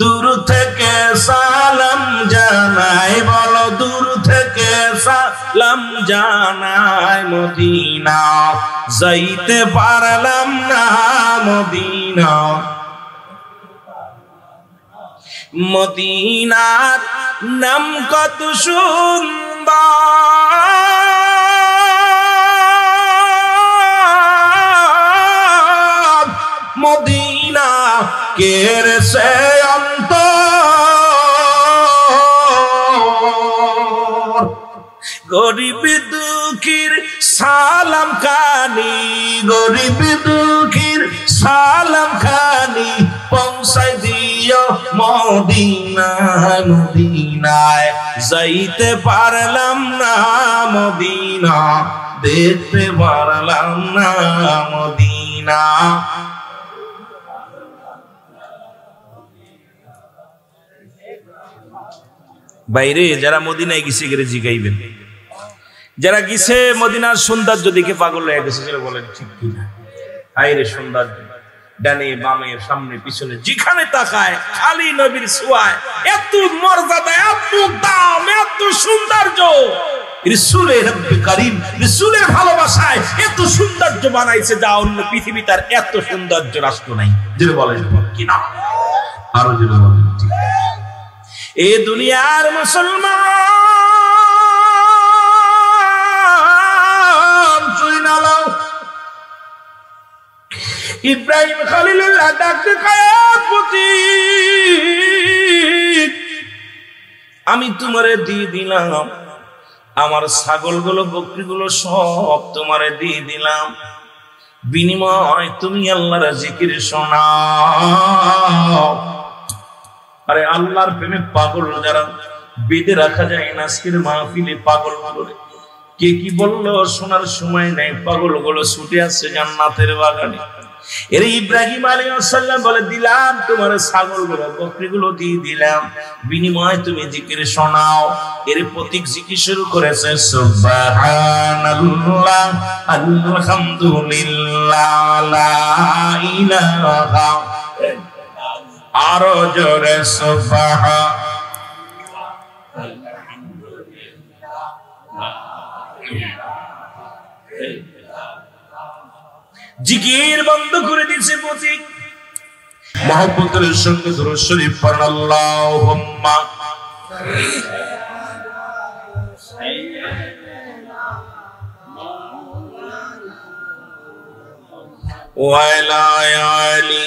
দূর থেকে সালাম জানাই, বলো দূর থেকে সালাম জানাই মদিনা, যাইতে পারলাম না মদিনা। মদিনার নাম কত সুন্দর, মদিনা কের সে অন্তর, গরিব দুঃখীর সালাম খানি, গরিব দুঃখীর সালাম খানি পৌঁছাই দিও মদিনায়, মদিনায় যাইতে পারলাম না মদিনা, দেখতে পারলাম না মদিনা। বাইরে যারা মদিনায় গেছে গেলে জিগাইবেন, যারা গেছে মদিনার সৌন্দর্য দেখে পাগল হয়ে গেছে, সেটা বলেন ঠিক কিনা? আইরে সৌন্দর্য, ডানে বামে সামনে পিছনে যেখানে তাকায় খালি নবীর ছোঁয়ায়, এত মর্যাদা, এত দাম, এত সৌন্দর্য। রাসূলের রব্বে কারীম রাসূলের ভালোবাসায় এত সৌন্দর্য বানাইছে যা অন্য পৃথিবী তার এত সৌন্দর্য রাষ্ট্র নাই। যেটা বলেন কিনা? আরো যেটা বলেন ঠিক। এ দুনিয়ার মুসলমান চুইনালাও ইব্রাহিম খলিলুল্লাহ ডাকতে কায়াপতি, আমি তোমারে দিয়ে দিলাম আমার ছাগলগুলো বকরিগুলো সব তোমারে দিয়ে দিলাম, বিনিময় তুমি আল্লাহর জিকির শোনাও। আরে আল্লাহর প্রেমে পাগল যারা বেঁধে রাখা যায় না, আজকের মাহফিলে পাগল বলে কে কি বললো শোনার সময় নেই, পাগল গুলো ছুটে আসছে জান্নাতের বাগানে। এর ইব্রাহিম আলাইহিস সালাম বলে দিলাম তোমার ছাগলগুলো বকরিগুলো দিয়ে দিলাম, বিনিময়ে তুমি জিকির শোনাও। এর প্রতীক জিকির শুরু করেছে সুবহানাল্লাহ আলহামদুলিল্লাহ লা ইলাহা, আরো জোরে সুবহান। জিকির বন্ধ করে দিয়েছে প্রতীক। মহব্বতের সঙ্গে দুরূদ শরীফ পড়েন আল্লাহুম্মা ওয়া আলা আলি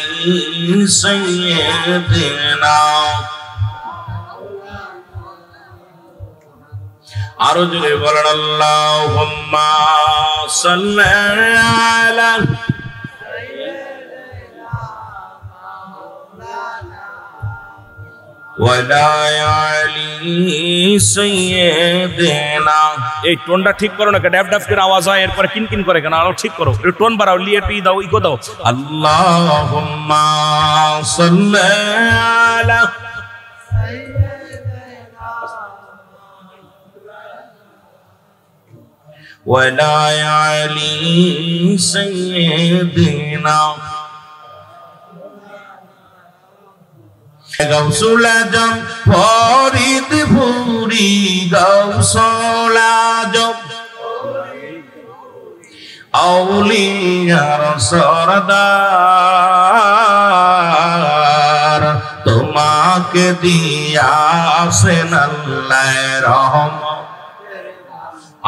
সাইয়্যিদিনা, আরো জোরে বলেন আল্লাহুম্মা সাল্লি আলা ওয়া আলা আলি সাইয়্যিদিনা। এই টোনটা ঠিক করো না, ড্যাব ড্যাব করে আওয়াজ হয়, এরপরে কিনকিন করে কেন? আরো ঠিক করো, একটু টোন বাড়াও, লিয়ে পি দাও, ইকো দাও। আল্লাহুম্মা সাল্লি আলা ওয়া আলা আলি সাইয়্যিদিনা। গাউসুল আজম ফরিদ ভুরি, গাউসুল আজম আউলিয়ার সরদার, তোমাকে দিয়াছেন আল্লাহ রহমত।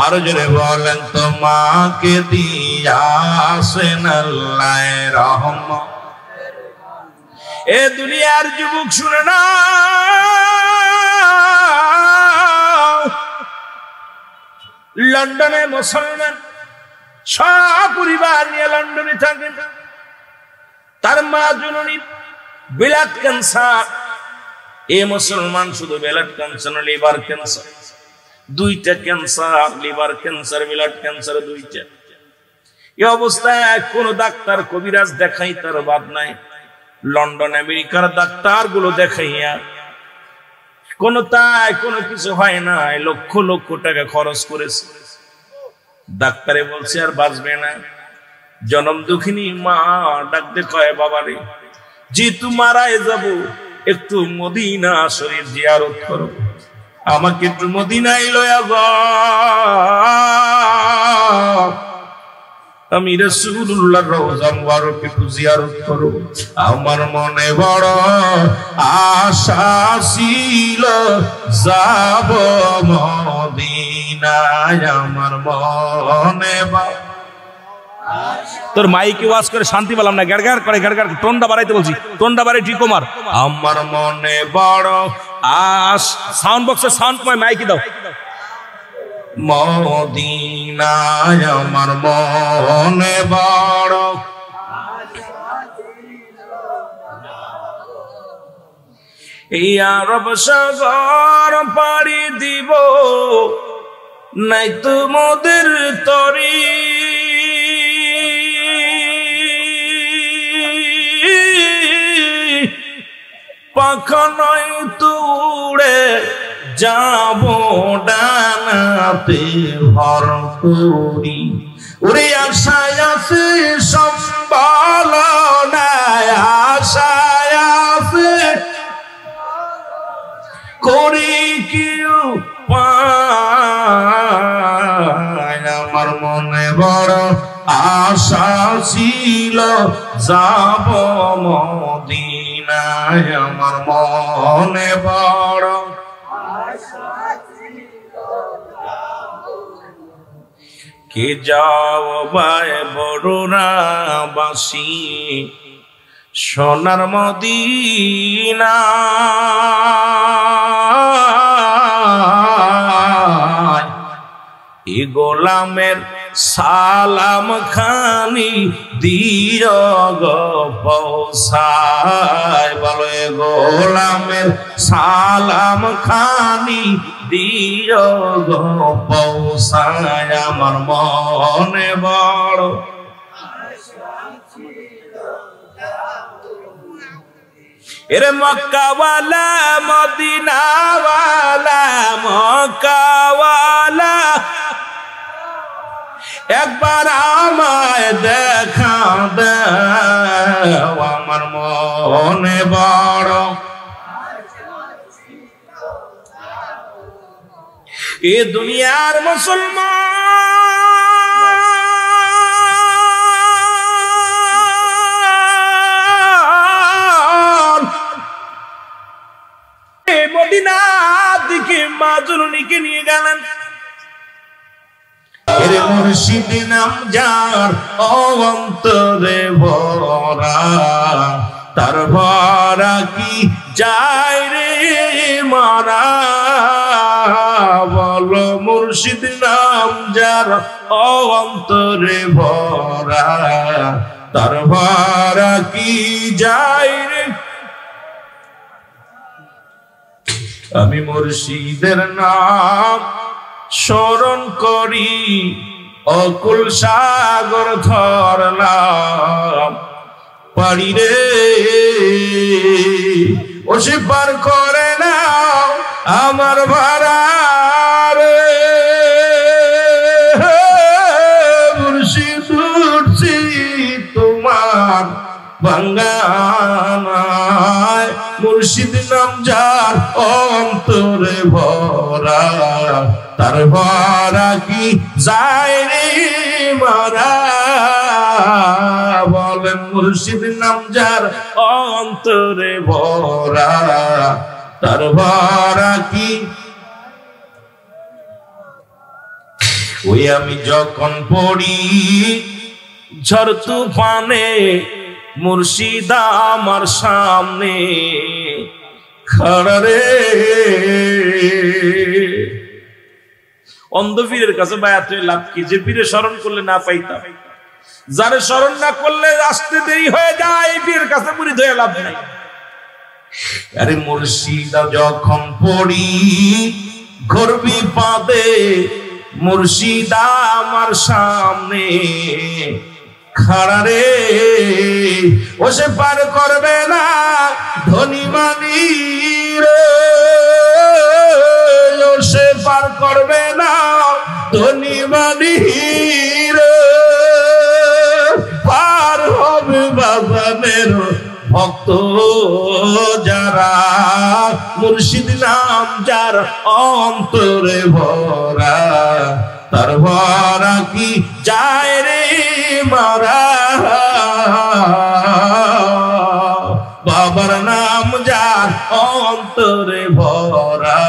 আরো জোরে বলেন, তোমাকে দিয়াছেন আল্লাহ রহমত। এ দুনিয়ার যুবক শুনে না, লন্ডনে মুসলমান সপরিবার নিয়ে লন্ডনে থাকেন। তার মা জননী ব্লাড ক্যান্সার। এ মুসলমান শুধু ব্লাড ক্যান্সার না, লিভার ক্যান্সার, দুইটা cancer, liver cancer, blood cancer দুইটা। এই অবস্থায় কোন ডাক্তার কবিরাজ দেখাই তার বাদ নাই। লন্ডন আমেরিকার ডাক্তার গুলো দেখাইয়া কোনো কিছু হয় না। লক্ষ লক্ষ টাকা খরচ করেছে। ডাক্তারে বলছে আর বাঁচবে না। জনম দুঃখিনী মা ডাকতে কয়, বাবারে যেহেতু মারাই যাব, একটু মদিনা শরীফ জিয়ারত করো, আমাকে একটু মদিনায় লয়া যাও, আমি রাসূলুল্লাহর রওজা মুবারক একটু জিয়ারত করব। আমার মনে বড় আশা ছিল যাব মদিনায়, আমার মনে তোর মাইকে ওয়াজ করে শান্তি পেলাম না, গাড়গাড় করে গাড়গাড়, টোনটা বাড়াইতে বলছি, টোনটা বাড়াই ঠিক কমার। আমার মনে বড় সাউন্ড বক্সের সাউন্ড কমায়, মাইকে দাও। মদিনায় আমার মনে বড় এই আরব সাগর পাড়ি দিব, নাই তো মোদের তরি, পাখা নয় তুড়ে যাব ডানাতে ভর করি, ওরে আশায় আছে সম্বল নাই, আশায় আছে করি কেউ পায়। আমার মনে বড় আশা ছিল যাব মদিনায়, আমার মনে বড় কে যাও বাই বড়রা বাসি সোনার মদিনা, এ গোলামের সালাম খানি দিও গো পৌঁছায়, বলো এ গোলামের সালাম খানি দিও গো পৌঁছায়, আমার মনে বড় এরে মক্কাওয়ালা মদিনাওয়ালা, মক্কাওয়ালা একবার আমায় দেখা দাও, আমার মনে বড় এ দুনিয়ার মুসলমান মদিনার দিকে মা জননীকে নিয়ে গেলেন। এরে মুর্শিদ নাম যার অন্তরে ভরা, তার ভরা কি যায় রে মারা, বলো মুর্শিদ নাম যার অন্তরে ভরা, তার ভরা কি যায় রে। আমি মুর্শিদের নাম স্মরণ করি, অকুল সাগর ধরলাম পারি রে, ও সে পার করে নাও আমার ভাড়া রে, মুর্শিদ উঠছি তোমার বাঙ্গানায়, মুর্শিদ নাম যার অন্তরে ভরা, তার ভরা কি যায় রে মারা, বল হবে মুর্শিদ নাম যার অন্তরে ভরা, তার ভরা কি ওই আমি যখন পড়ি ঝড় তুফানে মুর্শিদ আমার সামনে খাড়া রে। অন্ধ পীরের কাছে বায়াত লাভ কি? যে পীরে স্মরণ করলে না পাইতাম, যারে স্মরণ না করলে আসতে দেরি হয়ে যায়, এই পীরের কাছে মুরিদ হয়ে লাভ নাই। আরে মুর্শিদ যখন পড়ি ঘোর বিপদে মুর্শিদ আমার সামনে খাড়া রে। ও সে পার করবে না ধনী মানি রে, ও সে পার করবে না ধনী মানি রে, পার হবে বাজানের ভক্ত যারা, মুর্শিদ নাম যার অন্তরে ভরা, তার ভরা কি যায় রে মারা। বাবার নাম যার অন্তরে ভরা,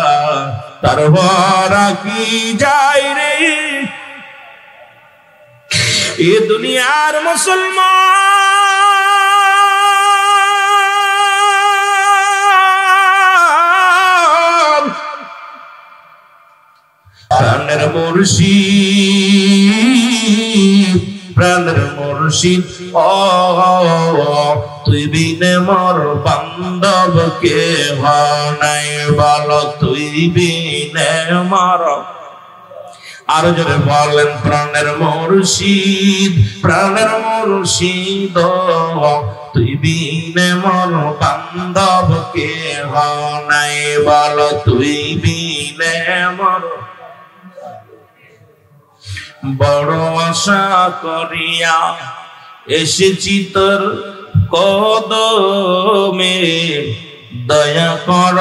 তার ভরা কি যায় রে। এ দুনিয়ার মুসলমান প্রাণের মুর্শিদ, প্রাণের মুর্শিদ ও তুই বিনে মোর বান্ধব কে নাই বল, তুই বিনে মোর। আর জোরে বলেন প্রাণের মুর্শিদ, প্রাণের মুর্শিদ তুই বিনে মোর বান্ধব কে নাই বল, তুই বিনে মোর। বড় আশা করিয়া এসেছি তোর কদমে, দয়া কর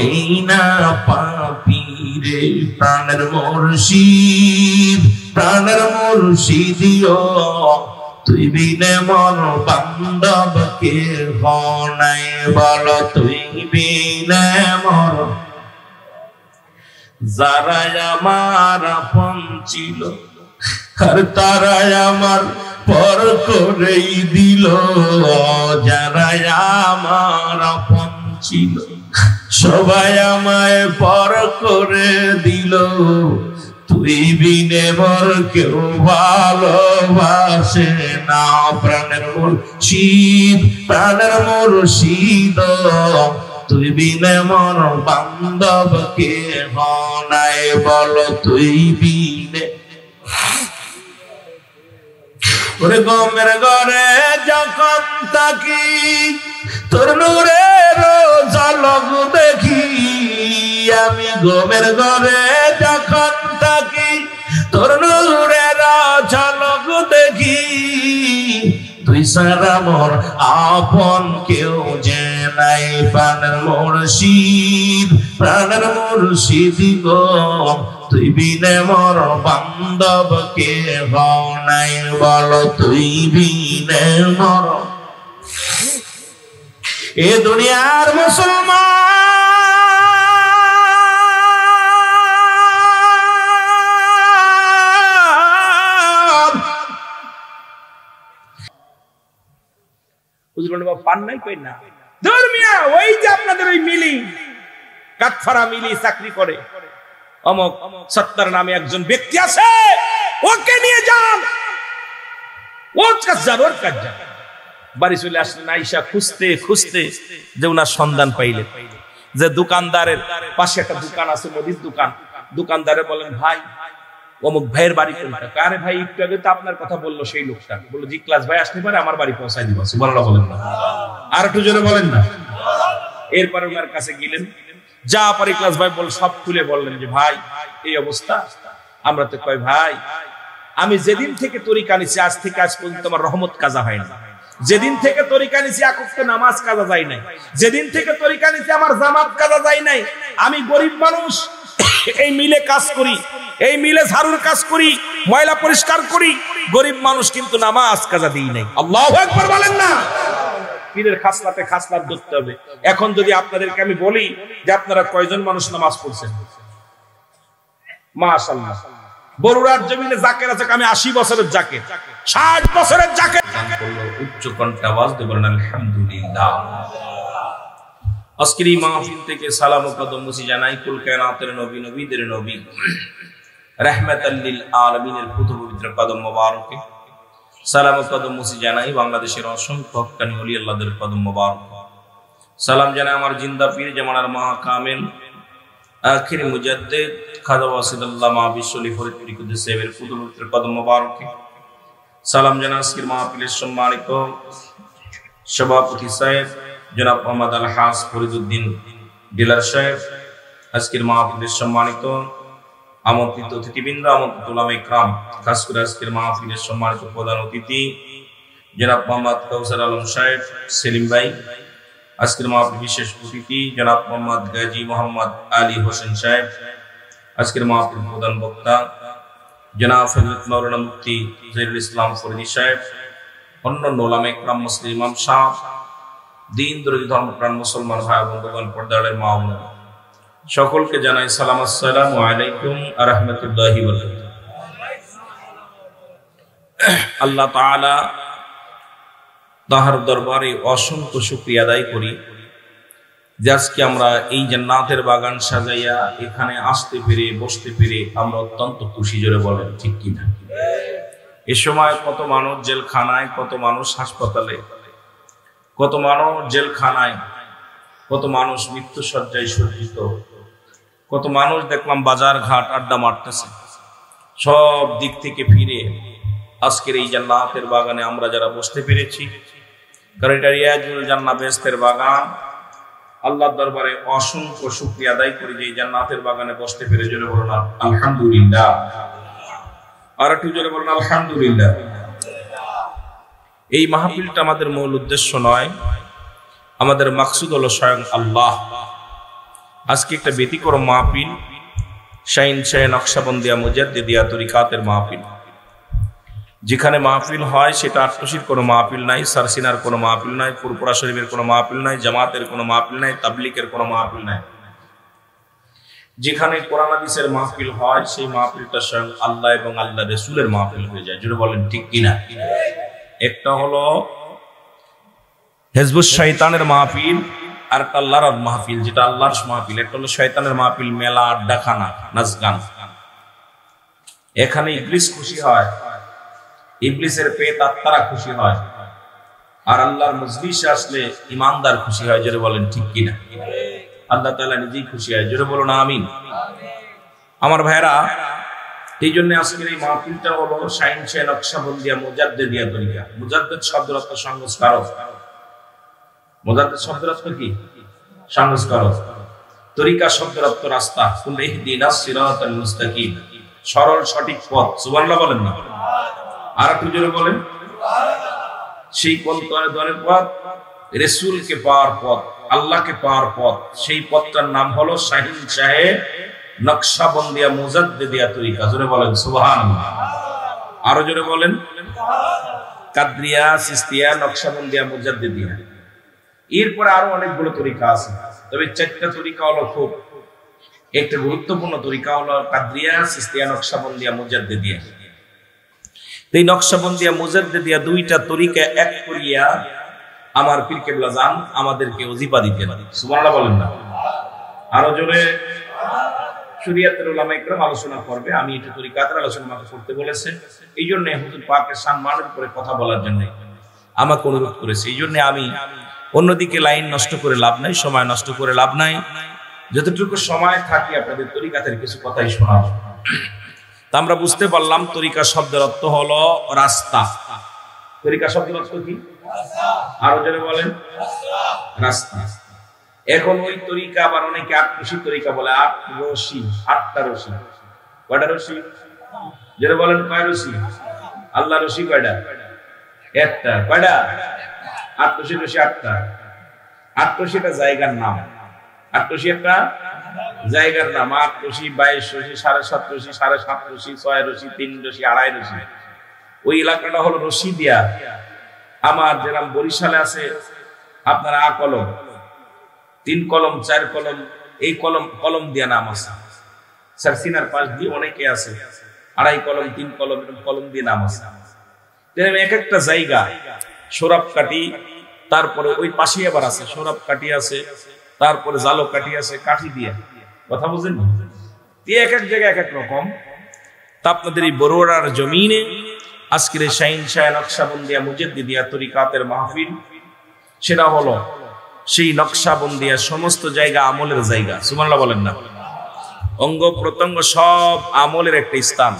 এই না পাপীরে। প্রাণের মুর্শিদ, প্রাণের মুর্শিদ তুই বিনে মন বান্ধব কে নাই বল, তুই বিনে মন। যারা আমার আপন ছিল আর তারা আমার পর করেই দিল, যারা আমার আপন ছিল সবাই আমায় পর করে দিল, তুই বিনে মোর কেউ ভালোবাসে না। প্রাণের মুর্শিদ, প্রাণের মুর্শিদ তুই বিনে মোর বান্ধব কে নাই বল, তুই বিনে। ওরে গমের ঘরে যখন তাকি তোর নূরের ঝলক দেখি, আমি গমের ঘরে যখন তাকি তোর নূরের ঝলক দেখি, তুই সারা মোর আপন কেউ যে নাই। প্রাণের মুর্শিদ, প্রাণের মুর্শিদ গো তুই বিনে মোর বান্ধব কে নাই বল, তুই বিনে মোর। এ দুনিয়ার মুসলমান পান নাই কই না ধর্মিয়া, ওই যে আপনাদের ওই মিলি কাঠফারা মিলি চাকরি করে, অমক সত্তর নামে একজন ব্যক্তি আছে, ওকে নিয়ে যান, ওর কাছে যান, ওর কাছে যান। বাড়ি চলে আসলেন, আইসা খুঁজতে খুঁজতে যে উনার সন্ধান পাইলেন, যে দোকানদারের পাশে একটা দোকান আছে, মুদির দোকান। দোকানদারে বলেন, ভাই অমুক ভাইয়ের বাড়ি কোনটা? আরে ভাই একটু আগে তো আপনার কথা বললো সেই লোকটা। বললো জি ক্লাস ভাই আসতে পারে, আমার বাড়ি পৌঁছাই দিব। সুবহানাল্লাহ বলেন না, আর একটু জোরে বলেন না। এরপরে ওনার কাছে গেলেন, যা পারি ক্লাস ভাই বল সব খুলে বললেন যে ভাই এই অবস্থা। আমরা তো কই ভাই আমি যেদিন থেকে তরিকা নিছি আজ থেকে আজ পর্যন্ত আমার রহমত কাজা হয় না, যেদিন থেকে তরিকা নিছি এক ওয়াক্ত নামাজ কাজা যায় নাই, যেদিন থেকে তরিকা নিছি আমার জামাত কাজা যায় নাই। আমি গরিব মানুষ, এই মিলে কাজ করি, এই মিলে ঝাড়ুর কাজ করি, ময়লা পরিষ্কার করি, গরিব মানুষ কিন্তু নামাজ কাজা দিই নাই। আল্লাহু আকবার বলেন না। পীরের খাসলাতে খাসলাত ধরতে হবে। এখন যদি আপনাদেরকে আমি বলি যে আপনারা কয়জন মানুষ নামাজ পড়ছেন, মাশাআল্লাহ, বরুড়ার জমিনে জাকের আছে আমি 80 বছরের জাকের, 60 বছরের জাকের উচ্চ কণ্ঠে আওয়াজ দিয়ে বলেন আলহামদুলিল্লাহ। আজকের এই মাহফিল থেকে সালাম ও কদম মুছি জানাই কুল কায়নাতের নবী, নবীদের নবী, রাহমাতাল লিল আলামিনের পবিত্র কদম মোবারকে সালাম ও কদম মুছি জানাই বাংলাদেশের অসংখ্য হক্কানি ওলি আল্লাহদের কদম মোবারক। সালাম জানাই আমার জিন্দা পীর জামানার মহা কামেল আখির মুজাদ্দিদ খাজা ওয়াসিদুল্লাহ মাহবি শরীফ ফরিদপুরি কুদ্দুস সাহেবের পবিত্র কদম মোবারকে। সালাম জানাই আজকের মাহফিলের সম্মানিত সভাপতি সাহেব জনাব মোহাম্মদ আল হাস ফরিদউদ্দিন ডিলার সাহেব, আজকের মাহফিলের সম্মানিত আমন্ত্রিত অতিথিবৃন্দ, আমন্ত্রিত উলামা ইকরাম, খাস করে আজকের মাহফিলের সম্মানিত প্রধান অতিথি জনাব মোহাম্মদ কাউসার আলম সাহেব সেলিম ভাই, আজকের মাহফিল বিশেষ অতিথি জনাব মোহাম্মদ গাজী মোহাম্মদ আলী হোসেন সাহেব, আজকের মাহফিল প্রধান বক্তা জনাব হযরত মাওলানা মুফতি জহিরুল ইসলাম ফরিদী সাহেব, অন্যান্য উলামা ইকরাম, মুসলিম ইমাম সাহেব, দিন দরদি ধর্মপ্রাণ মুসলমান ভাই বন্ধুগণ, পর্দারের মা ও বোনেরা, সকলকে জানাই সালাম, আসসালামু আলাইকুম ওয়া রাহমাতুল্লাহি ওয়া বারাকাতুহু। আল্লাহ তাআলা তাহার দরবারে অসংখ্য শুকরিয়া আদায় করি যে আজকে আমরা এই জান্নাতের বাগান সাজাইয়া এখানে আসতে পেরে, বসতে পেরে আমরা অত্যন্ত খুশি। জোরে বলেন ঠিক কিনা? এ সময় কত মানুষ জেলখানায়, কত মানুষ হাসপাতালে, কত মানুষ জেলখানায়, কত মানুষ মৃত্যুশয্যায় সজ্জিত, কত মানুষ দেখলাম বাজার ঘাট আড্ডা মারতেছে। সব দিক থেকে ফিরে আজকের এই জান্নাতের বাগানে আমরা যারা বসতে পেরেছি, কারণ এটা রিয়াজুল জান্নাহ বেহেশতের বাগান, আল্লাহর দরবারে অসংখ্য শুকরিয়া আদায় করি যে এই জান্নাতের বাগানে বসতে পেরে। জোরে বলুন আলহামদুলিল্লাহ। আর একটু জোরে বলুন আলহামদুলিল্লাহ। এই মাহফিলটা আমাদের মূল উদ্দেশ্য নয়, আমাদের মাকসুদ হলো স্বয়ং আল্লাহ। আজকে একটা ব্যতিক্রম মাহফিল, শাইন শাহ নকশবন্দিয়া মুজাদ্দিদিয়া তরিকাতের মাহফিল। যেখানে মাহফিল হয় সেটা আটশির কোনো মাহফিল নাই, সারসিনার কোনো মাহফিল নাই, ফুরপুরা শরীফের কোনো মাহফিল নাই, জামাতের কোনো মাহফিল নাই, তাবলিগের কোনো মাহফিল নাই। যেখানে কোরআন হাদিসের মাহফিল হয় সেই মাহফিলটা স্বয়ং আল্লাহ এবং আল্লাহ রাসূলের মাহফিল হয়ে যায়। জোরে বলেন ঠিক কিনা? একটা হলো হিজবুশ শয়তানের মাহফিল, আর একটা আল্লাহর মাহফিল, যেটা আল্লাহর মাহফিল। একটা হলো শয়তানের মাহফিল, মেলা, আড্ডাখানা, নাচ গান। এখানে ইবলিস খুশি হয়, ইবলিসের পেট আত্মারা খুশি হয়, আর আল্লাহর মজলিসে আসলে ইমানদার খুশি হয়। জোরে বলেন ঠিক কিনা? আল্লাহ তাআলা নিজেই খুশি হয়। জোরে বলুন আমিন। আমার ভাইরা, এই জন্য আজকের এই মাহফিলটা হলো শাইন শাহ নকশবন্দিয়া মুজাদ্দিদিয়া তরিকা। মুজাদ্দিদ শব্দের অর্থ সংস্কারক। মুজাদ্দিদ শব্দের অর্থ কি? সংস্কারক। তরিকা শব্দের অর্থ রাস্তা। কুল ইহদিনাস সিরাতাল মুস্তাকিম, সরল সঠিক পথ। সুবহানাল্লাহ বলেন না? আর একটু জোরে বলেন। সেই পথ দলের পথ, রাসূলকে পাওয়ার পথ, আল্লাহকে পাওয়ার পথ। সেই পথটার নাম হলো শাইন শাহ নকশবন্দিয়া মুজাদ্দিদিয়া তরিকা। জোরে বলেন সুবহানাল্লাহ। আরো জোরে বলেন। কাদরিয়া, চিশতিয়া, নকশবন্দিয়া, মুজাদ্দিদিয়া। এরপরে আরো অনেকগুলো তরিকা আছে, তবে চারটা তরিকা হলো খুব একটা গুরুত্বপূর্ণ তরিকা হলো কাদরিয়া, চিশতিয়া, নকশবন্দিয়া, মুজাদ্দিদিয়া। এই নকশবন্দিয়া মুজাদ্দিদিয়া দুইটা তরিকা এক করিয়া আমার পীর কেবলা জান আমাদেরকে ওজিফা দিতেন। সুবহানাল্লাহ বলেন না? আরো জোরে। শরীয়তের উলামা ইকরাম আলোচনা করবে, আমি এটা তরিকাতের আলোচনা আমাকে করতে বলেছে। এই জন্য হুজুর পাকের সম্মানের উপরে কথা বলার জন্য আমাকে অনুরোধ করেছে। এই জন্য আমি অন্যদিকে লাইন নষ্ট করে লাভ নাই, সময় নষ্ট করে লাভ নাই। যতটুকু সময় থাকি আপনাদের তরিকাতের কিছু কথাই শোনাবো। তা আমরা বুঝতে পারলাম তরিকা শব্দের অর্থ হলো রাস্তা। তরিকা শব্দের অর্থ কি? আরো জোরে বলেন। রাস্তা। এখন ওই তরিকা আবার অনেকে আটরশি তরিকা বলে। আট রশি, আটটা রশি। কয়টা রশি? জোরে বলেন কয় রশি? আল্লাহ রশি কয়টা? একটা। কয়টা? আটরশি রশি আটটা। আটরশি একটা জায়গার নাম। আটরশি একটা জায়গার নাম ৮ রশি 22 রশি 7.5 রশি 7.5 রশি 6 রশি 3 রশি 2.5 রশি। ওই এলাকাটা হলো রশিদিয়া। আমার যেরকম বরিশালে আছে আপনার আ কলম, 3 কলম 4 কলম, এই কলম কলম দিয়া নাম আছে। সারসিনার পাশ দিয়ে অনেকে আছে 2.5 কলম 3 কলম এরকম কলম দিয়ে নাম আছে। এক একটা জায়গা সোরাবকাঠি, তারপরে ওই পাশে আবার আছে সোরাবকাঠি আছে, তারপরে জালকাঠি আছে, কাঠি দিয়ে। কথা বুঝেন? এক এক জায়গায় এক এক রকম। তা আপনাদের এই বড়ুয়ার জমিনে আজকের এই শাহিন শাহ নকশাবন্দিয়া মুজাদ্দিদিয়া তরিকাতের মাহফিল, সেটা হলো সেই নকশাবন্দিয়া সমস্ত জায়গা আমলের জায়গা। সুবহানাল্লাহ বলেন না? অঙ্গ প্রত্যঙ্গ সব আমলের একটা স্থান,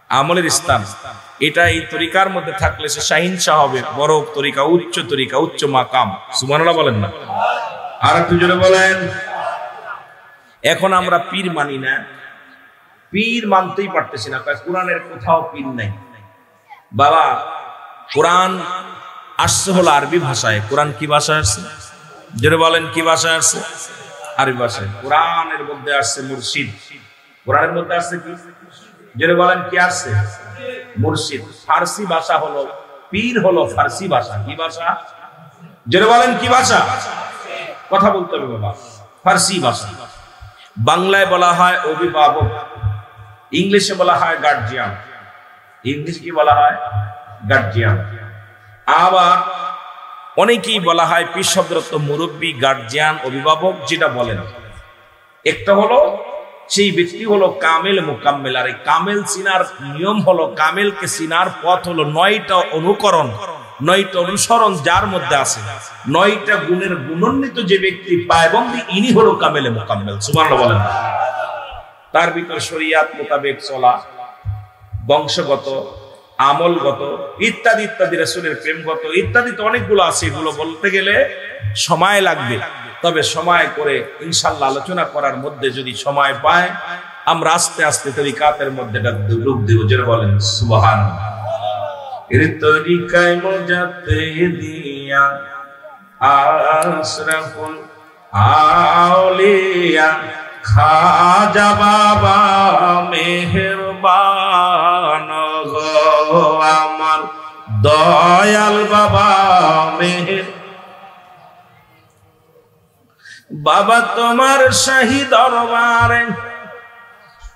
আমলের স্থান। এটা এই তরিকার মধ্যে থাকলে সে শাহিন শাহ হবে, বড় তরিকা, উচ্চ মাকাম। সুবহানাল্লাহ বলেন না? আর একটু জোরে বলেন। এখন আমরা পীর মানি না, পীর মানতেই পারতেছি না। কোরআনের কোথাও পীর নাই বাবা। কোরআন আসছে হলো আরবি ভাষায়। কোরআন কি ভাষায় আসছে? জোরে বলেন, কি ভাষায় আসছে? আরবি ভাষায়। কোরআনের মধ্যে আসছে মুর্শিদ। কোরআনের মধ্যে আসছে কি? জোরে বলেন, কি আসছে? মুর্শিদ। ফার্সি ভাষা হলো, পীর হলো ফার্সি ভাষা। কি ভাষা? জোরে বলেন, কি ভাষা? কথা বলতে হবে বাবা। ফার্সি ভাষা। বাংলায় বলা হয় অভিভাবক, ইংলিশে বলা হয় গার্জিয়ান। ইংলিশ কি বলা হয়? গার্জিয়ান। আবার অনেকেই বলা হয় পীর শব্দের অর্থ মুরব্বী, গার্জিয়ান, অভিভাবক। যেটা বলেন একটা হলো সেই ব্যক্তি হলো কামেল মুকাম্মেল। আর এই কামেল চিনার নিয়ম হলো, কামেলকে চিনার পথ হলো 9টা অনুকরণ, 9টা অনুসরণ যার মধ্যে আছে, 9টা গুণের গুণান্বিত যে ব্যক্তি পায়বন্দি, ইনি হলো কামেল মুকাম্মেল। সুবহানাল্লাহ বলেন। তার ভিতর শরীয়ত মোতাবেক চলা, বংশগত, আমলগত ইত্যাদি ইত্যাদি, রাসূলের প্রেমগত ইত্যাদি তো অনেকগুলো আছে। এগুলো বলতে গেলে সময় লাগবে, তবে সময় করে ইনশাআল্লাহ আলোচনা করার মধ্যে যদি সময় পায় আমরা আস্তে আস্তে তরিকাতের মধ্যে ডুব দিব। যারা বলেন সুবহানাল্লাহ। এর তরিকায় মোজাতে দিয়া আশরাফুল আউলিয়া খাজা বাবা মেহেরবান গো, আমার দয়াল বাবা মেহের। বাবা তোমার শাহী দরবারে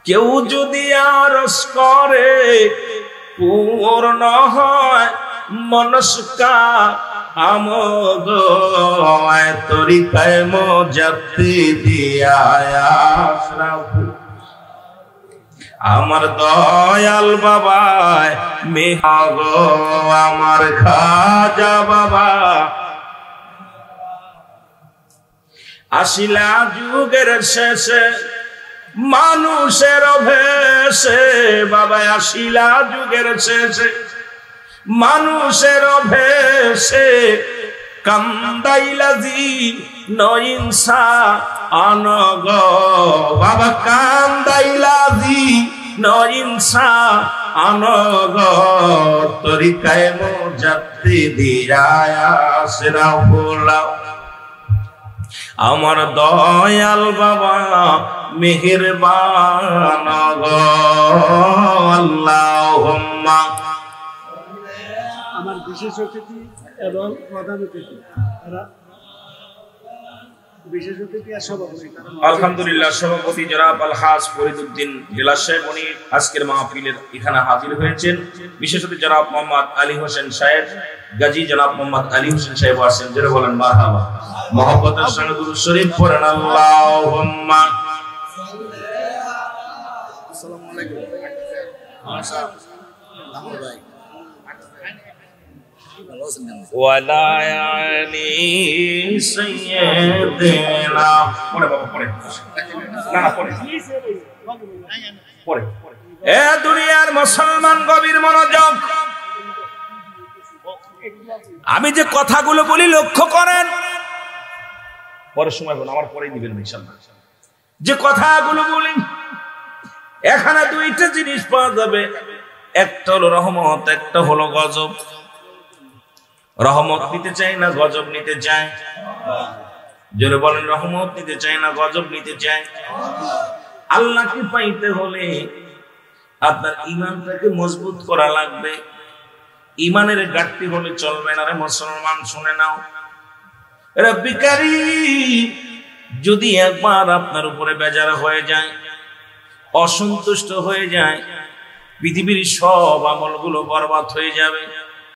কেউ যদি আরজ করে, পূর্ণ হয় মনস্কা আমগ। তরিকায় মুজাদ্দিদিয়া আশরাফুল আমার দয়াল বাবা মেহাগ, আমার খাজা বাবা। আসিলা যুগের শেষে মানুষের ভেষে, বাবা আসিলা যুগের শেষে মানুষের ভেষে, কান্দাইলাজি নইনসা আনগ। বাবা কান্দাইলাজি নইনসা আনগ। তরিকায় মুজাদ্দিদিয়া আশরাফুল আমার দয়াল বাবা মেহেরবান গো। আল্লাহুম্মা। আমার বিশেষ অতিথি এবং প্রধান অতিথি, বিশেষ অতিথি আর সভাপতি। আলহামদুলিল্লাহ, সভাপতি জনাব আলহাজ ফরিদউদ্দিন জেলা সাহেব উনি আজকের মাহফিলের এখানে হাজির হয়েছেন। বিশেষ অতিথি জনাব মোহাম্মদ আলী হোসেন সাহেব, গাজী জনাব মোহাম্মদ আলী হোসেন সাহেব আছেন। যারা বলেন মারহাবা। মহব্বতের সঙ্গে দুরূদ শরীফ পড়েন। আল্লাহুম্মা। আসসালামু আলাইকুম। ভাই ওয়ালা আলী সাইয়্যিদিনা। পড়ে বাবা, পড়ে না পড়ে পড়ে। এ দুনিয়ার মুসলমান গভীর মনোযোগ। আমি যে কথাগুলো বলি লক্ষ্য করেন, পরে সময় বলুন, আমার পরেই দিবেন ইনশাআল্লাহ। যে কথাগুলো বলি এখানে 2টা জিনিস পাওয়া যাবে, একটা হলো রহমত, একটা হলো গজব। রহমত নিতে চাই না গজব নিতে চাই? জোরে বলেন রহমত নিতে চায় না গজব নিতে চায়? আল্লাহকে পাইতে হলে আপনার ঈমানটাকে মজবুত করা লাগবে। ঈমানের ঘাটতি হলে চলবে না রে মুসলমান, শুনে নাও। রব্বি কারীম যদি একবার আপনার উপরে বেজার হয়ে যায়, অসন্তুষ্ট হয়ে যায়, পৃথিবীর সব আমলগুলো বরবাদ হয়ে যাবে।